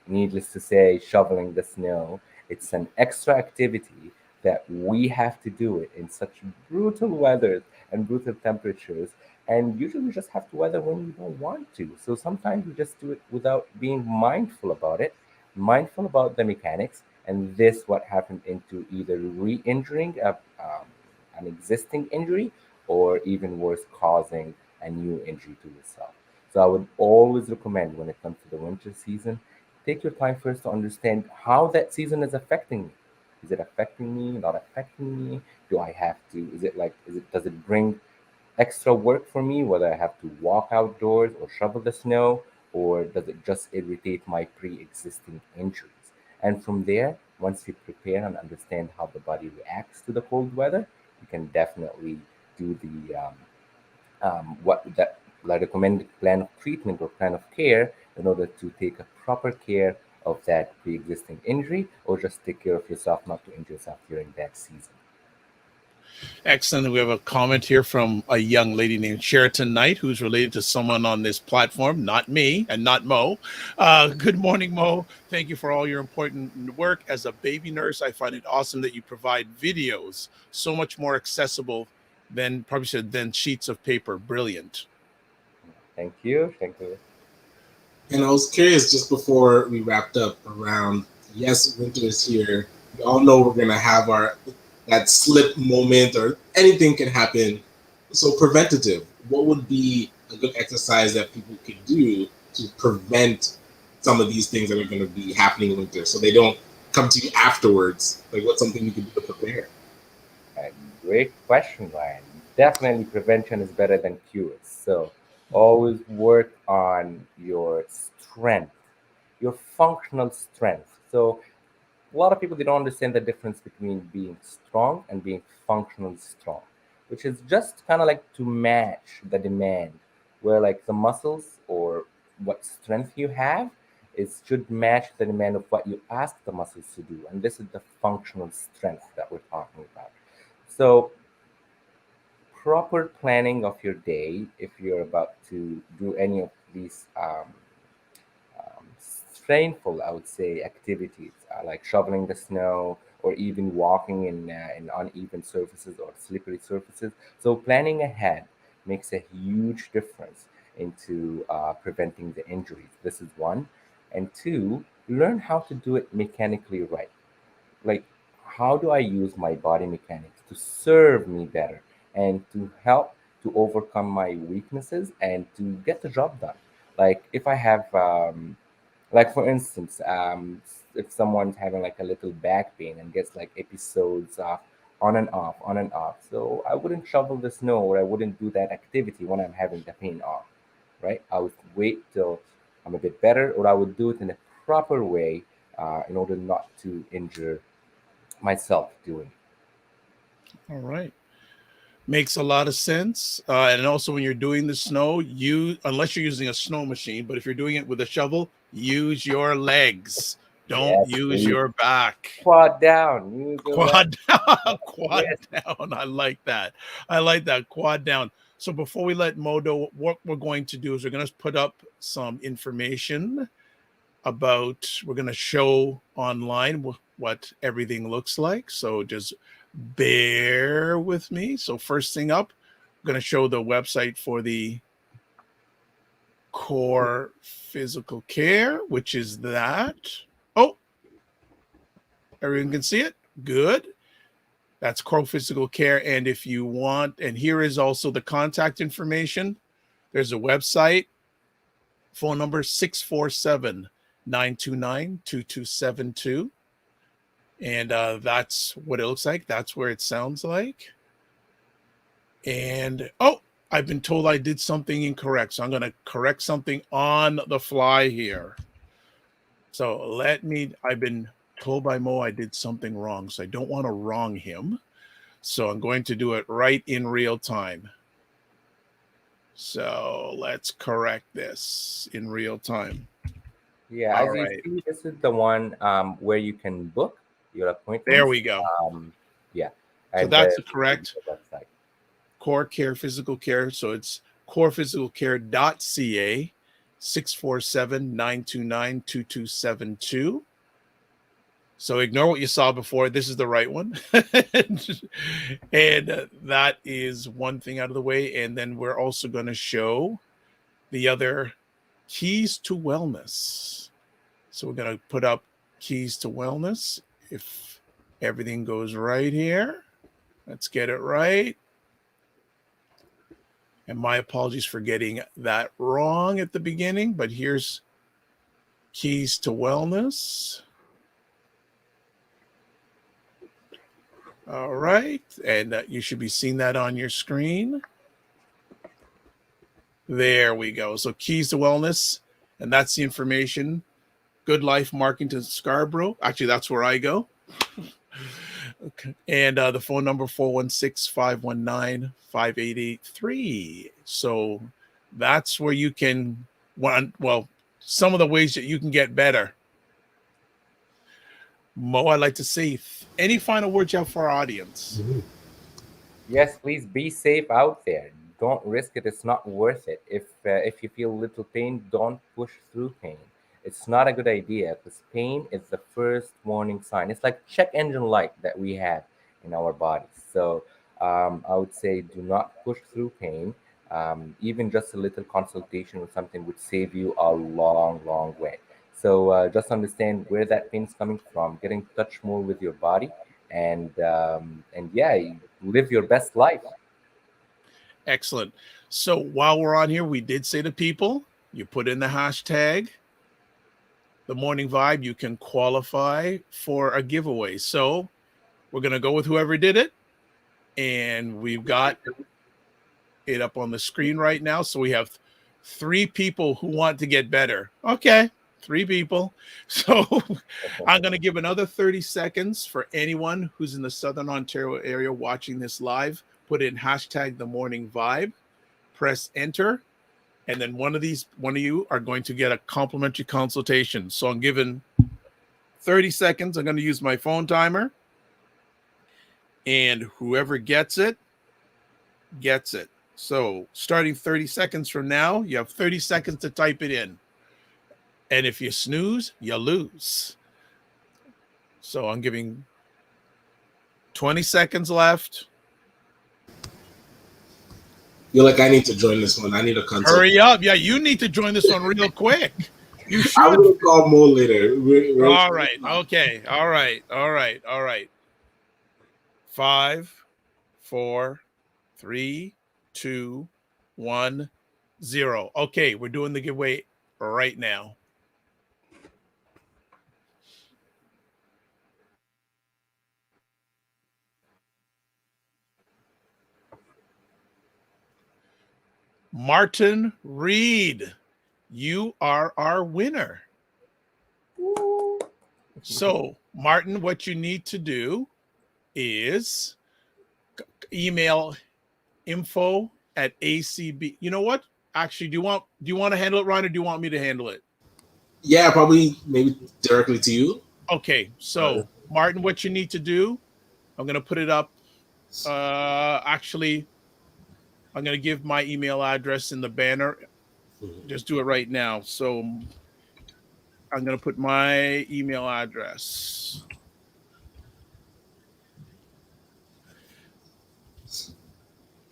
needless to say, shoveling the snow, it's an extra activity that we have to do it in such brutal weathers and brutal temperatures. And usually we just have to weather when we don't want to. So sometimes we just do it without being mindful about it, mindful about the mechanics. And this what happened into either re-injuring an existing injury, or even worse, causing a new injury to yourself. So I would always recommend, when it comes to the winter season, take your time first to understand how that season is affecting me. Is it affecting me? Not affecting me? Do I have to? Is it like? Does it bring extra work for me, whether I have to walk outdoors or shovel the snow, or does it just irritate my pre-existing injuries? And from there, once you prepare and understand how the body reacts to the cold weather, you can definitely do the what that like recommended plan of treatment or plan of care in order to take a proper care of that pre-existing injury, or just take care of yourself not to injure yourself during that season. Excellent. We have a comment here from a young lady named Sheraton Knight, who's related to someone on this platform, not me and not Mo. Good morning, Mo. Thank you for all your important work. As a baby nurse, I find it awesome that you provide videos so much more accessible than probably said than sheets of paper. Brilliant. Thank you. Thank you. And I was curious just before we wrapped up around, yes, winter is here. We all know we're gonna have our that slip moment or anything can happen. So preventative, what would be a good exercise that people could do to prevent some of these things that are gonna be happening in winter so they don't come to you afterwards? Like what's something you can do to prepare? A great question, Ryan. Definitely prevention is better than cures. So always work on your strength, your functional strength. So a lot of people, they don't understand the difference between being strong and being functionally strong, which is just kind of like to match the demand, where like the muscles or what strength you have is should match the demand of what you ask the muscles to do. And this is the functional strength that we're talking about. So proper planning of your day, if you're about to do any of these strainful, I would say, activities like shoveling the snow, or even walking in uneven surfaces or slippery surfaces. So planning ahead makes a huge difference into preventing the injuries. This is one. And two, learn how to do it mechanically right. Like, how do I use my body mechanics to serve me better and to help to overcome my weaknesses and to get the job done? Like, if I have like for instance, if someone's having like a little back pain and gets like episodes of on and off, on and off, so I wouldn't shovel the snow, or I wouldn't do that activity when I'm having the pain off, right? I would wait till I'm a bit better, or I would do it in a proper way in order not to injure myself doing All right. Makes a lot of sense. And also, when you're doing the snow, unless you're using a snow machine, but if you're doing it with a shovel, use your legs. it. Don't Yes, use please. your back. Quad down. Use your leg. Quad down. Quad Yes. down. I like that. I like that. Quad down. So before we let Modo, what we're going to do is we're going to put up some information we're going to show online what everything looks like. So just bear with me. So first thing up, I'm going to show the website for the Core Physical Care, which is that. Oh, everyone can see it. Good. That's Core Physical Care. And if you want, and here is also the contact information. There's a website, phone number 647-929-2272. And that's what it looks like. That's where it sounds like. And oh, I've been told I did something incorrect. So I'm going to correct something on the fly here. So I've been told by Mo I did something wrong. So I don't want to wrong him. So I'm going to do it right in real time. So let's correct this in real time. Yeah, All as you right. see, this is the one where you can book your There appointments. we go. Yeah, So and that's the correct the website. Core Care Physical Care. So it's corephysicalcare.ca, 647-929-2272. So ignore what you saw before. This is the right one. And that is one thing out of the way. And then we're also going to show the other keys to wellness. So we're going to put up keys to wellness. If everything goes right here, let's get it right. And my apologies for getting that wrong at the beginning, but here's keys to wellness. All right. And you should be seeing that on your screen. There we go. So keys to wellness. And that's the information. Good Life Marketing Scarborough. Actually, that's where I go. Okay. And the phone number 416-519-5883. So that's where you can, well, some of the ways that you can get better. Mo, I'd like to say, any final words you have for our audience? Yes, please be safe out there. Don't risk it. It's not worth it. If you feel little pain, don't push through pain. It's not a good idea because pain is the first warning sign. It's like check engine light that we have in our bodies. So I would say do not push through pain. Even just a little consultation or something would save you a long, long way. So just understand where that pain is coming from. Get in touch more with your body, and yeah, live your best life. Excellent. So while we're on here, we did say to people, you put in the hashtag The Morning Vibe, you can qualify for a giveaway. So we're going to go with whoever did it. And we've got it up on the screen right now. So we have 3 people who want to get better. Okay, 3 people. So I'm going to give another 30 seconds for anyone who's in the Southern Ontario area watching this live. Put in hashtag The Morning Vibe, press enter. And then one of you are going to get a complimentary consultation. So I'm giving 30 seconds. I'm going to use my phone timer. And whoever gets it, gets it. So starting 30 seconds from now, you have 30 seconds to type it in. And if you snooze, you lose. So I'm giving 20 seconds left. You're like, I need to join this one. I need a consult. Hurry up. Yeah, you need to join this one real quick. You should. I'm going to call Mo later. All right. Okay. All right. 5, 4, 3, 2, 1, 0. Okay, we're doing the giveaway right now. Martin Reed, you are our winner. So, Martin, what you need to do is email info@acb. You know what? Actually, do you want to handle it, Ryan, or do you want me to handle it? Yeah, probably maybe directly to you. Okay, so Martin, what you need to do, I'm going to put it up. Actually, I'm going to give my email address in the banner. Just do it right now. So I'm going to put my email address.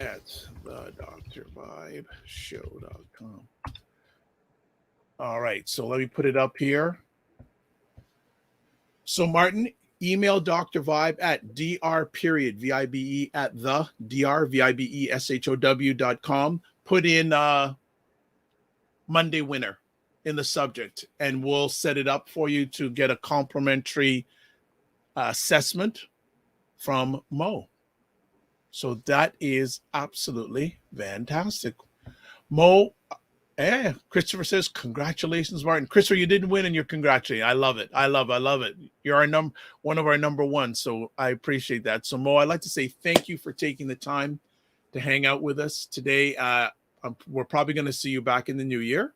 At the drvibeshow.com. All right, so let me put it up here. So Martin, email Dr. Vibe at dr.vibe at the drvibeshow.com. Put in Monday winner in the subject, and we'll set it up for you to get a complimentary assessment from Mo. So that is absolutely fantastic. Mo, Christopher says, congratulations, Martin. Christopher, you didn't win and you're congratulating. I love it. I love it. You're one of our number one. So I appreciate that. So Mo, I'd like to say thank you for taking the time to hang out with us today. We're probably going to see you back in the new year.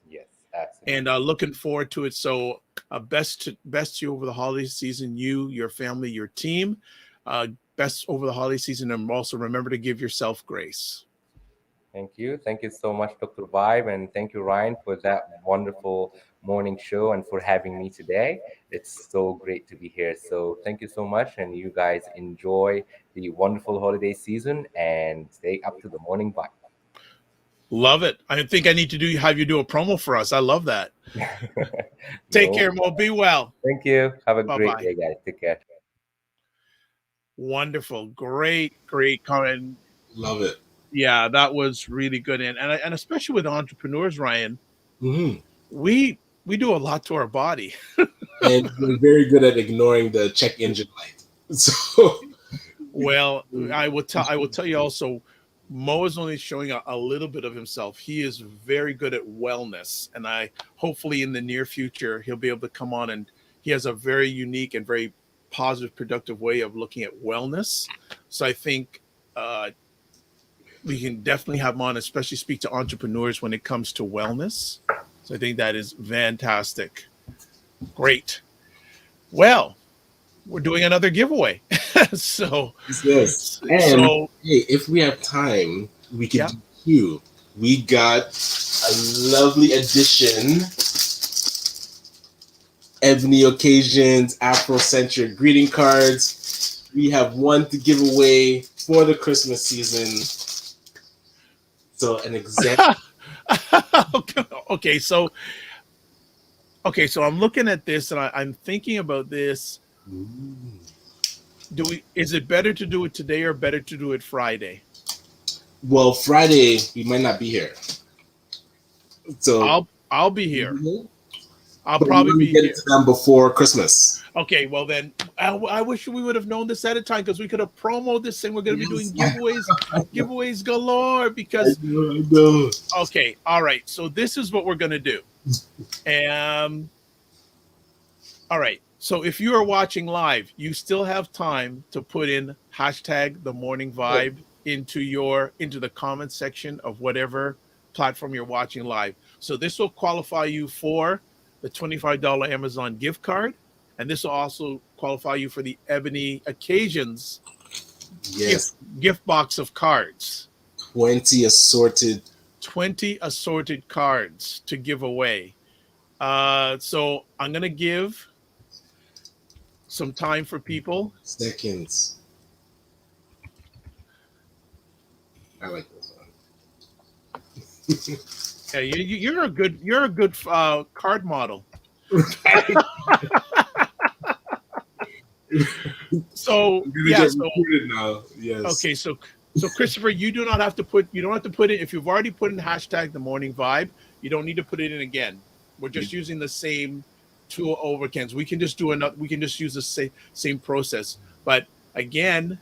Yes, absolutely. And looking forward to it. So best to you over the holiday season, you, your family, your team. Best over the holiday season, and also remember to give yourself grace. Thank you so much, Dr. Vibe, and thank you, Ryan, for that wonderful morning show and for having me today. It's so great to be here. So thank you so much. And you guys enjoy the wonderful holiday season and stay up to the morning vibe. Love it. I think I need to have you do a promo for us. I love that. Take No, care, Mo. Be well. thank you. Have a Bye great bye. day, guys. Take care. Wonderful. Great comment. Love it. Yeah, that was really good. And especially with entrepreneurs, Ryan, Hmm. we do a lot to our body. And you're very good at ignoring the check engine light. So Well, I will tell you also, Mo is only showing a little bit of himself. He is very good at wellness, and I hopefully in the near future he'll be able to come on, and he has a very unique and very positive, productive way of looking at wellness. So I think uh, we can definitely have him on, especially speak to entrepreneurs when it comes to wellness. So I think that is fantastic. Great. Well, we're doing another giveaway. so yes. And so hey, if we have time, we can yeah. do two. We got a lovely addition, Ebony Occasions, Afrocentric greeting cards. We have one to give away for the Christmas season. So an example. okay, so I'm looking at this and I'm thinking about this. Is it better to do it today or better to do it Friday? Well, Friday we might not be here. So I'll be here. I'll but probably we be get here. it to them before Christmas. Okay, well then, I wish we would have known this at a time because we could have promoted this thing. We're going to be doing giveaways galore. Because I know. okay, all right. So this is what we're going to do. All right. So if you are watching live, you still have time to put in hashtag the morning vibe into the comment section of whatever platform you're watching live. So this will qualify you for the $25 Amazon gift card. And this will also qualify you for the Ebony Occasions Yes. gift box of cards. 20 assorted 20 assorted cards to give away. So I'm going to give some time for people. seconds. I like this one. Yeah, you're a good card model. So yeah, so now. Yes. okay, so Christopher, you don't have to put it if you've already put in hashtag the morning vibe. You don't need to put it in again. We're just using the same tool over again. We can just do another. We can just use the same process. But again,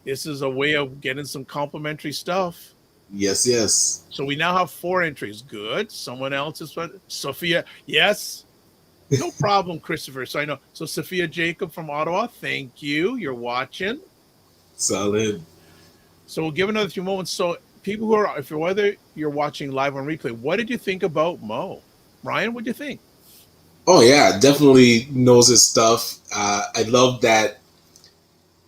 this is a way of getting some complimentary stuff. Yes, yes. So we now have 4 entries. Good. Someone else is Sophia. Yes. No problem, Christopher. So I know. So Sophia Jacob from Ottawa, thank you. You're watching. Solid. So we'll give another few moments. So people who are, whether you're watching live on replay, what did you think about Mo? Ryan, what do you think? Oh yeah, definitely knows his stuff. I love that.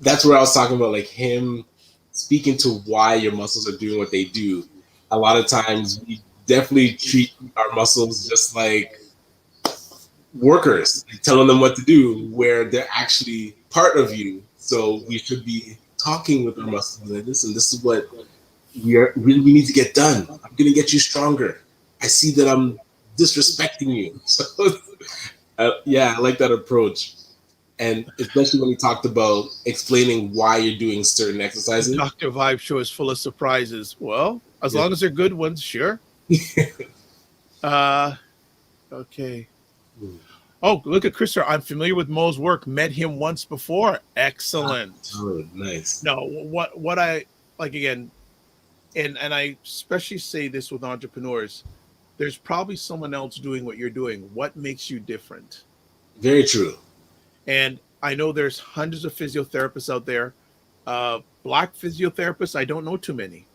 That's where I was talking about, like him speaking to why your muscles are doing what they do. A lot of times we definitely treat our muscles just like workers, like telling them what to do, where they're actually part of you. So we should be talking with our muscles like, listen, this is what we need to get done. I'm gonna get you stronger. I see that I'm disrespecting you. So yeah, I like that approach. And especially when we talked about explaining why you're doing certain exercises. Dr. Vibe Show is full of surprises. Well, as long as they're good ones, sure. Okay. Oh, look at Christopher. I'm familiar with Mo's work. Met him once before. Excellent. Oh, nice. No, what I like again, and I especially say this with entrepreneurs, there's probably someone else doing what you're doing. What makes you different? Very true. And I know there's hundreds of physiotherapists out there. Black physiotherapists, I don't know too many.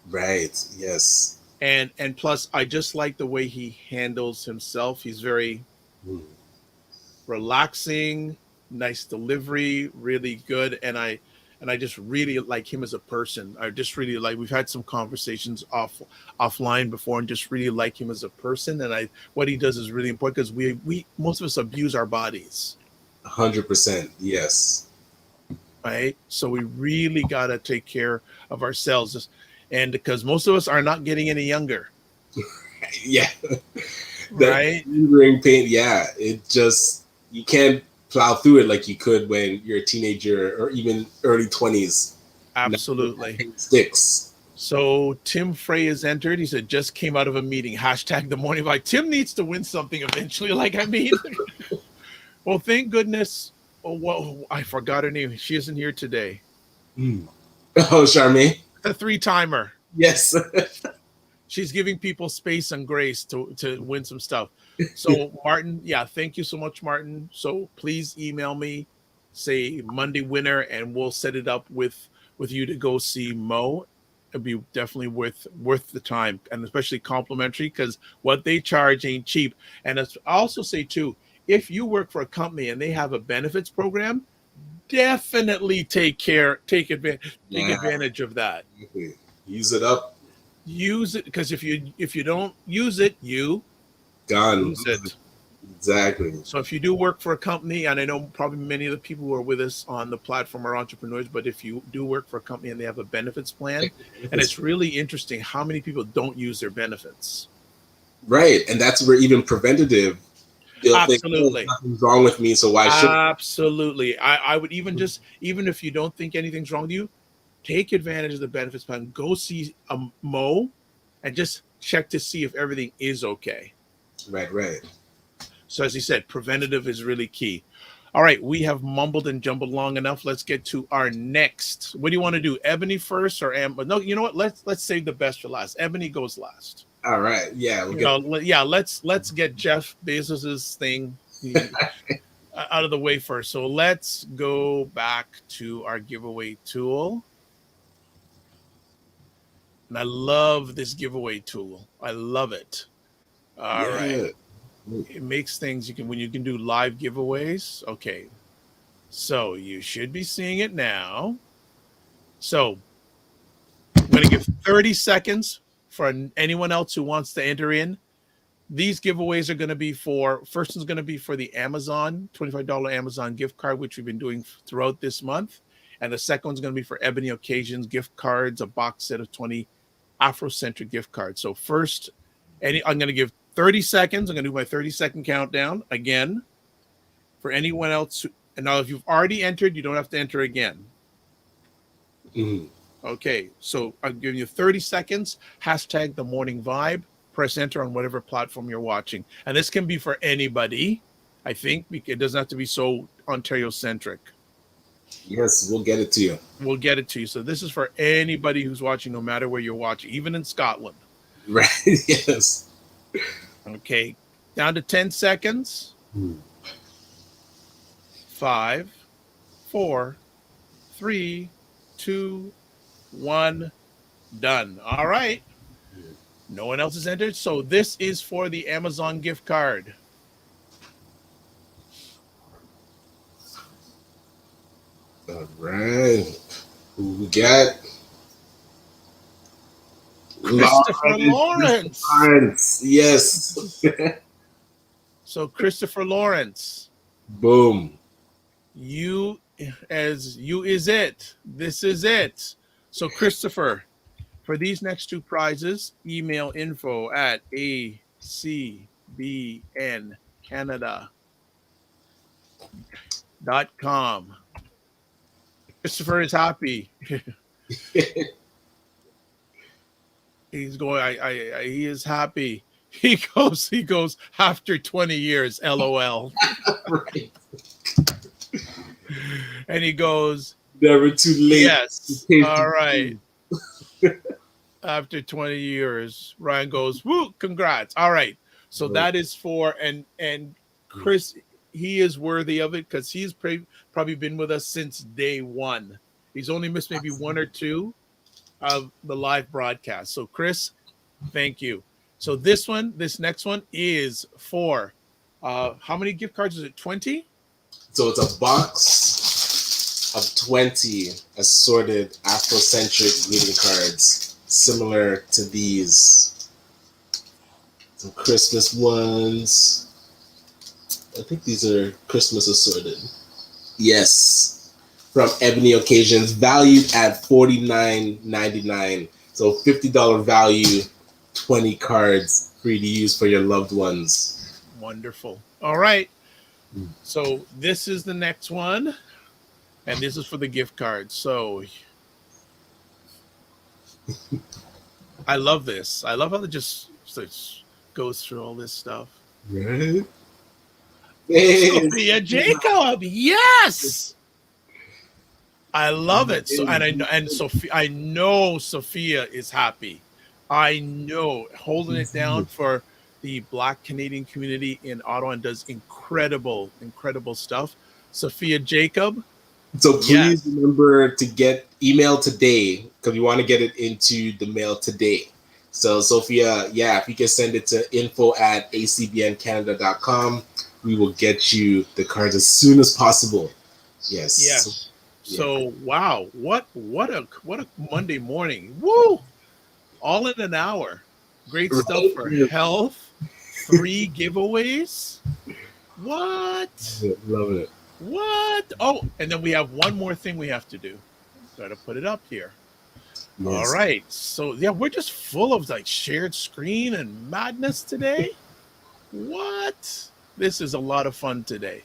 Right. Yes. And plus, I just like the way he handles himself. He's very relaxing, nice delivery, really good. And and I just really like him as a person. I just really like. We've had some conversations offline before, and just really like him as a person. And what he does is really important because we most of us abuse our bodies, 100%. Yes. right? So we really got to take care of ourselves, and because most of us are not getting any younger, Yeah. That right? lingering pain. Yeah. It just, you can't plow through it like you could when you're a teenager or even early 20s. Now that Absolutely. pain sticks. So Tim Frey has entered. He said, just came out of a meeting. Hashtag the morning vibe. Tim needs to win something eventually. Like, I mean, well, thank goodness. Oh, well, I forgot her name. She isn't here today. Mm. Oh, Charmaine. The 3-timer. Yes. She's giving people space and grace to win some stuff. So Martin, yeah, thank you so much, Martin. So please email me, say Monday winner, and we'll set it up with you to go see Mo. It'd be definitely worth the time, and especially complimentary, because what they charge ain't cheap. And I also say too, if you work for a company and they have a benefits program, definitely take advantage of that. Use it up. Use it, because if you don't use it, you Gone. lose it. Exactly. So if you do work for a company, and I know probably many of the people who are with us on the platform are entrepreneurs, but if you do work for a company and they have a benefits plan, and it's really interesting how many people don't use their benefits. Right. And that's where even preventative, they'll Absolutely. think, oh, nothing's wrong with me, so why should I? Absolutely. I would even if you don't think anything's wrong with you, take advantage of the benefits plan. Go see a Mo and just check to see if everything is okay. Right. So as he said, preventative is really key. All right, we have mumbled and jumbled long enough. Let's get to our next. What do you want to do? Ebony first or Amber? No, you know what? Let's save the best for last. Ebony goes last. All right. Yeah. Let's get Jeff Bezos's thing out of the way first. So let's go back to our giveaway tool. And I love this giveaway tool. I love it. All right. It makes things when you can do live giveaways. Okay. So you should be seeing it now. So I'm going to give 30 seconds for anyone else who wants to enter in. These giveaways are going to be first one's going to be for the Amazon, $25 Amazon gift card, which we've been doing throughout this month. And the second one's going to be for Ebony Occasions gift cards, a box set of 20 Afrocentric gift cards. So first, I'm going to give 30 seconds. I'm going to do my 30-second countdown again for anyone else. And now if you've already entered, you don't have to enter again. Mm-hmm. Okay, so I'm giving you 30 seconds. Hashtag the morning vibe. Press enter on whatever platform you're watching. And this can be for anybody, I think. It doesn't have to be so Ontario-centric. Yes, we'll get it to you. We'll get it to you. So this is for anybody who's watching, no matter where you're watching, even in Scotland. Right, yes. Okay, down to 10 seconds. 5, 4, 3, 2, 1, done. All right. No one else has entered. So this is for the Amazon gift card. All right. Who we got? Christopher Lawrence. Yes. So Christopher Lawrence. Boom. You is it. This is it. So Christopher, for these next two prizes, email info@acbncanada.com. Christopher is happy. He's going. He is happy. He goes after 20 years. LOL. Right. And he goes, never too late. Yes. All right. After 20 years, Ryan goes, woo, congrats. All right. So that is for and Chris, he is worthy of it because he's probably been with us since day one. He's only missed maybe one or two of the live broadcast. So Chris, thank you. So this next one is for how many gift cards is it? 20? So it's a box of 20 assorted Afrocentric greeting cards similar to these. Some Christmas ones. I think these are Christmas assorted. Yes. From Ebony Occasions, valued at $49.99. So $50 value, 20 cards free to use for your loved ones. Wonderful. All right. So this is the next one. And this is for the gift card. So I love this. I love how it just goes through all this stuff. Right? Hey. Sophia Jacob, yes. I love it. So I know Sophia is happy. I know holding it down for the Black Canadian community in Ottawa and does incredible stuff. Sophia Jacob. So please remember to get email today because we want to get it into the mail today. So Sophia, if you can send it to info@acbncanada.com, we will get you the cards as soon as possible. Yes. Yes. So wow, what a Monday morning. Woo! All in an hour. Great stuff for health. 3 giveaways. What? Love it. What? Oh, and then we have one more thing we have to do. Got to put it up here. Yes. All right. So we're just full of like shared screen and madness today. What? This is a lot of fun today.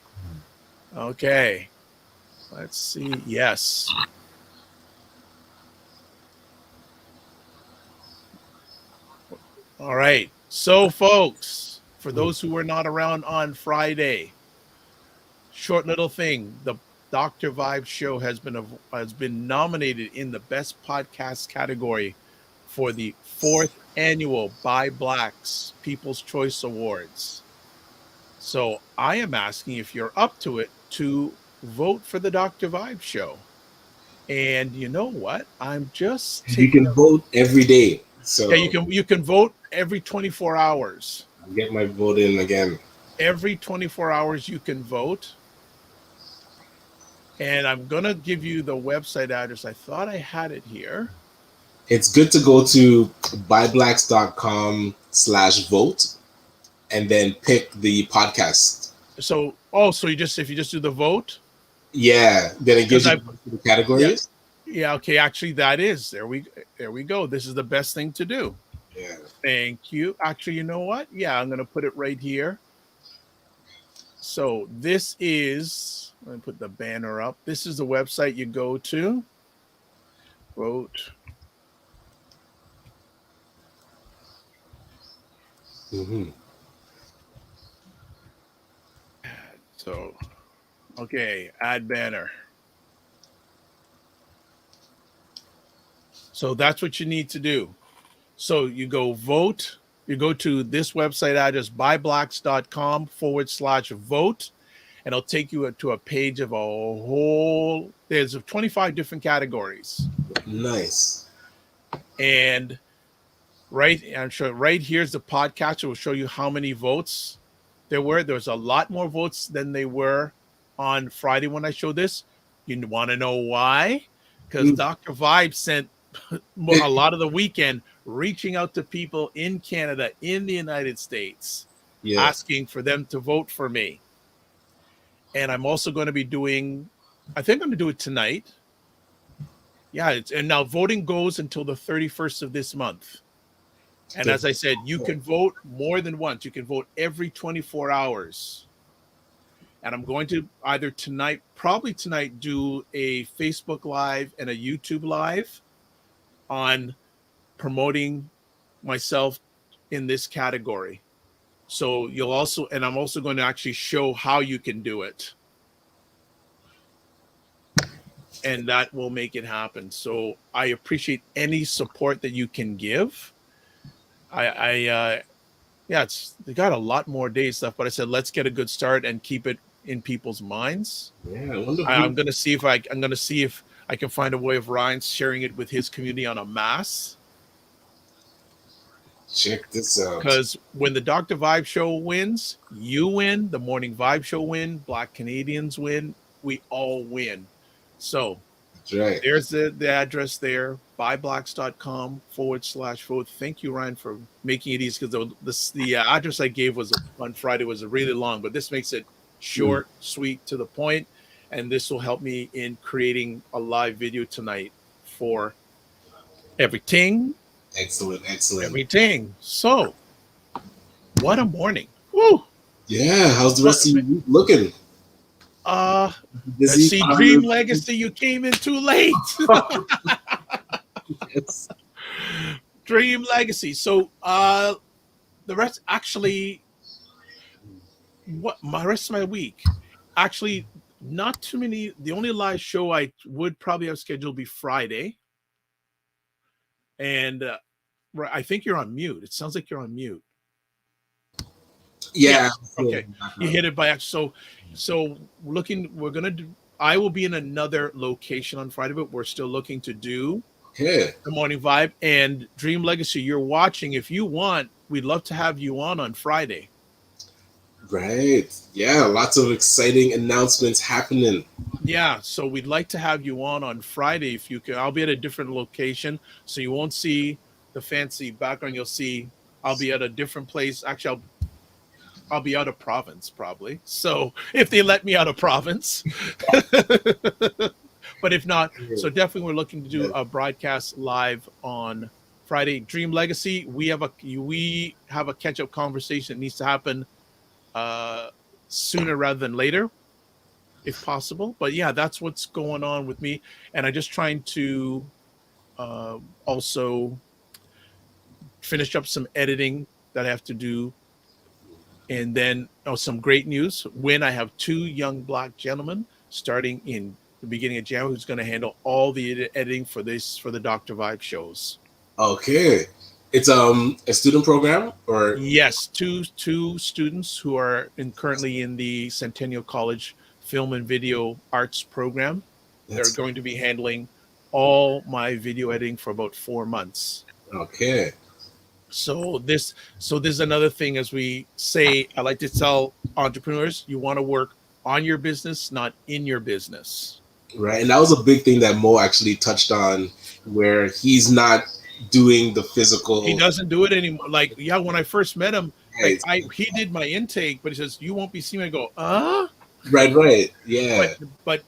Okay. Let's see. Yes. All right. So, folks, for those who were not around on Friday, short little thing. The Dr. Vibe Show has been nominated in the Best Podcast category for the 4th annual By Blacks People's Choice Awards. So I am asking if you're up to it to vote for the Dr. Vibe Show. And you know what? I'm just you can vote every day. So you can vote every 24 hours. I'll get my vote in again. Every 24 hours you can vote. And I'm going to give you the website address. I thought I had it here. It's good to go to byblacks.com/vote and then pick the podcast. So if you just do the vote? Yeah, then it gives you the categories. Yeah, okay, actually that is. There we go. This is the best thing to do. Yeah. Thank you. Actually, you know what? Yeah, I'm going to put it right here. So this is, let me put the banner up. This is the website you go to. Vote. Mm-hmm. So, okay, add banner. So that's what you need to do. So you go vote. You go to this website address, byblacks.com/vote, and it'll take you to a page of there's 25 different categories. Nice. And I'm sure right here's the podcast. It will show you how many votes there were. There was a lot more votes than they were on Friday when I showed this. You want to know why? Because Dr. Vibe sent a lot of the weekend reaching out to people in Canada, in the United States, asking for them to vote for me. And I'm also going to be doing, I think I'm going to do it tonight. Yeah, and now voting goes until the 31st of this month. And as I said, you can vote more than once. You can vote every 24 hours. And I'm going to probably tonight, do a Facebook Live and a YouTube Live on promoting myself in this category. So I'm also going to actually show how you can do it. And that will make it happen. So I appreciate any support that you can give. They got a lot more days left, but I said, let's get a good start and keep it in people's minds. Yeah, wonderful. I'm going to see if I can find a way of Ryan sharing it with his community on a mass. Check this out. Because when the Dr. Vibe Show wins, you win. The Morning Vibe Show win. Black Canadians win. We all win. So That's right. there's the address there, buyblacks.com/vote. Thank you, Ryan, for making it easy, because the address I gave was on Friday was really long, but this makes it short, sweet, to the point, and this will help me in creating a live video tonight for everything. Excellent, excellent. Everything. So, what a morning. Woo! Yeah, how's the rest of your week looking? Let's see, Dream Legacy, you came in too late. Yes. Dream Legacy. So, the rest actually, my rest of my week, actually, not too many. The only live show I would probably have scheduled be Friday, and I think you're on mute. It sounds like you're on mute. Yeah. Okay. You hit it by accident. So we're gonna do. I will be in another location on Friday, but we're still looking to do Okay. the morning vibe and Dream Legacy. You're watching. If you want, we'd love to have you on Friday. Right. Yeah, lots of exciting announcements happening. Yeah, so we'd like to have you on Friday if you could. I'll be at a different location, so you won't see the fancy background. You'll see I'll be at a different place. Actually, I'll be out of province probably. So if they let me out of province, but if not, so definitely we're looking to do a broadcast live on Friday. Dream Legacy. We have a catch up conversation that needs to happen sooner rather than later, if possible. But yeah, that's what's going on with me, and I'm just trying to also finish up some editing that I have to do. And then some great news. When I have 2 young Black gentlemen starting in the beginning of January who's going to handle all the editing for the Dr. Vibe shows. Okay. It's a student program, or yes, two students who are currently in the Centennial College Film and Video Arts program. They're going to be handling all my video editing for about 4 months. Okay. So this is another thing, as we say, I like to tell entrepreneurs, you want to work on your business, not in your business. Right. And that was a big thing that Mo actually touched on, where he's not doing the physical. He doesn't do it anymore. Like, yeah, when I first met him, he did my intake, but he says, you won't be seeing me. I go, Right. Yeah. But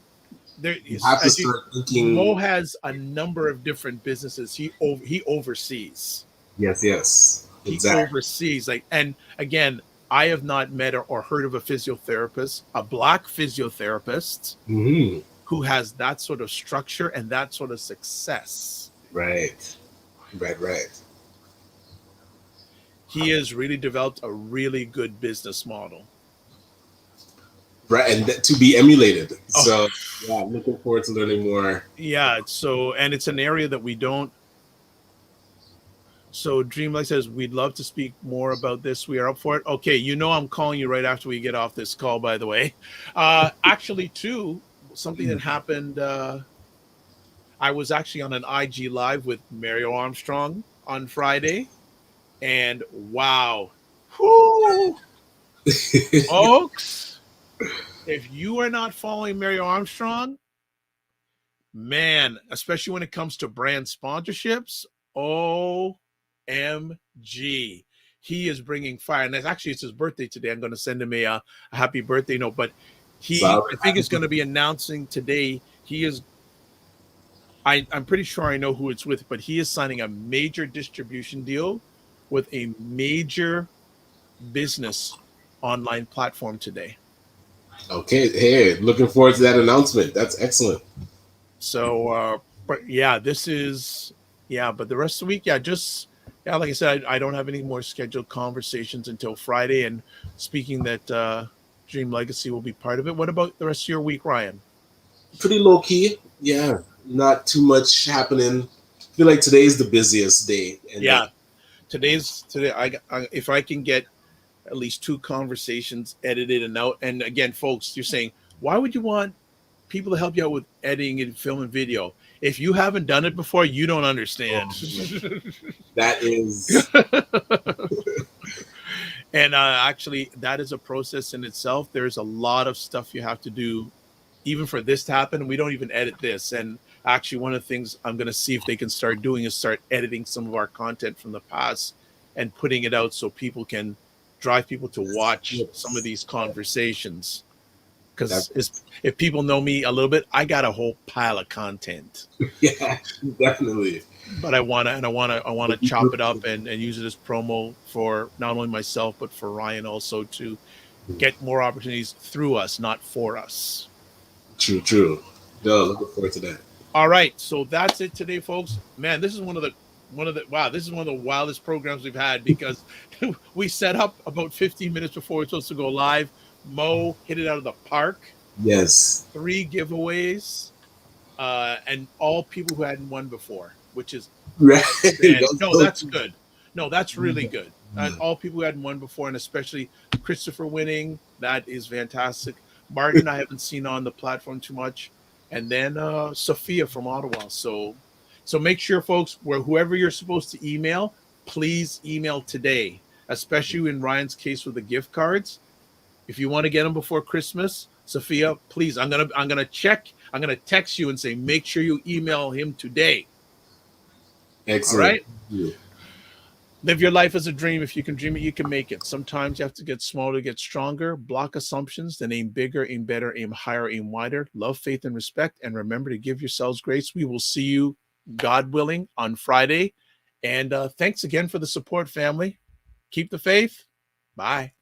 there, you have to start thinking. Mo has a number of different businesses he oversees. Yes. Exactly. He oversees, and again, I have not met or heard of a physiotherapist, a Black physiotherapist, who has that sort of structure and that sort of success. Right. He has really developed a really good business model. Right, and to be emulated. So, yeah, I'm looking forward to learning more. Yeah, and it's an area that we don't. So Dreamlight says, we'd love to speak more about this. We are up for it. Okay, I'm calling you right after we get off this call, by the way. Actually, too, something that happened, I was actually on an IG Live with Mario Armstrong on Friday, and wow. Whoo! Folks, if you are not following Mario Armstrong, man, especially when it comes to brand sponsorships, OMG, he is bringing fire. And it's his birthday today. I'm going to send him a happy birthday note. But I think is going to be announcing today. I'm pretty sure I know who it's with, but he is signing a major distribution deal with a major business online platform today. Okay, hey, looking forward to that announcement. That's excellent. So, but yeah, but the rest of the week, like I said, I don't have any more scheduled conversations until Friday. And speaking that Dream Legacy will be part of it. What about the rest of your week, Ryan? Pretty low key. Yeah, not too much happening. I feel like today's the busiest day. And today. If I can get at least 2 conversations edited and out. And again, folks, you're saying, why would you want people to help you out with editing and film and video? If you haven't done it before, you don't understand. That is. And actually, that is a process in itself. There's a lot of stuff you have to do even for this to happen, we don't even edit this. And actually, one of the things I'm going to see if they can start doing is start editing some of our content from the past and putting it out so people can drive people to watch some of these conversations. Because if people know me a little bit, I got a whole pile of content. Yeah, definitely. But I wanna chop it up and use it as promo for not only myself but for Ryan also to get more opportunities through us, not for us. True. No, looking forward to that. All right, so that's it today, folks. Man, this is one of the wow, this is one of the wildest programs we've had because we set up about 15 minutes before we're supposed to go live. Mo hit it out of the park. Yes. 3 giveaways, and all people who hadn't won before, which is Right. no, that's good. No, that's really good. And all people who hadn't won before, and especially Christopher winning, that is fantastic. Martin, I haven't seen on the platform too much, and then Sophia from Ottawa. So make sure, folks, whoever you're supposed to email, please email today. Especially in Ryan's case with the gift cards. If you want to get them before Christmas, Sophia, please, I'm gonna check. I'm gonna text you and say make sure you email him today. Excellent. All right. Yeah. Live your life as a dream. If you can dream it, you can make it. Sometimes you have to get smaller to get stronger. Block assumptions, then aim bigger, aim better, aim higher, aim wider. Love, faith, and respect. And remember to give yourselves grace. We will see you, God willing, on Friday. And thanks again for the support, family. Keep the faith. Bye.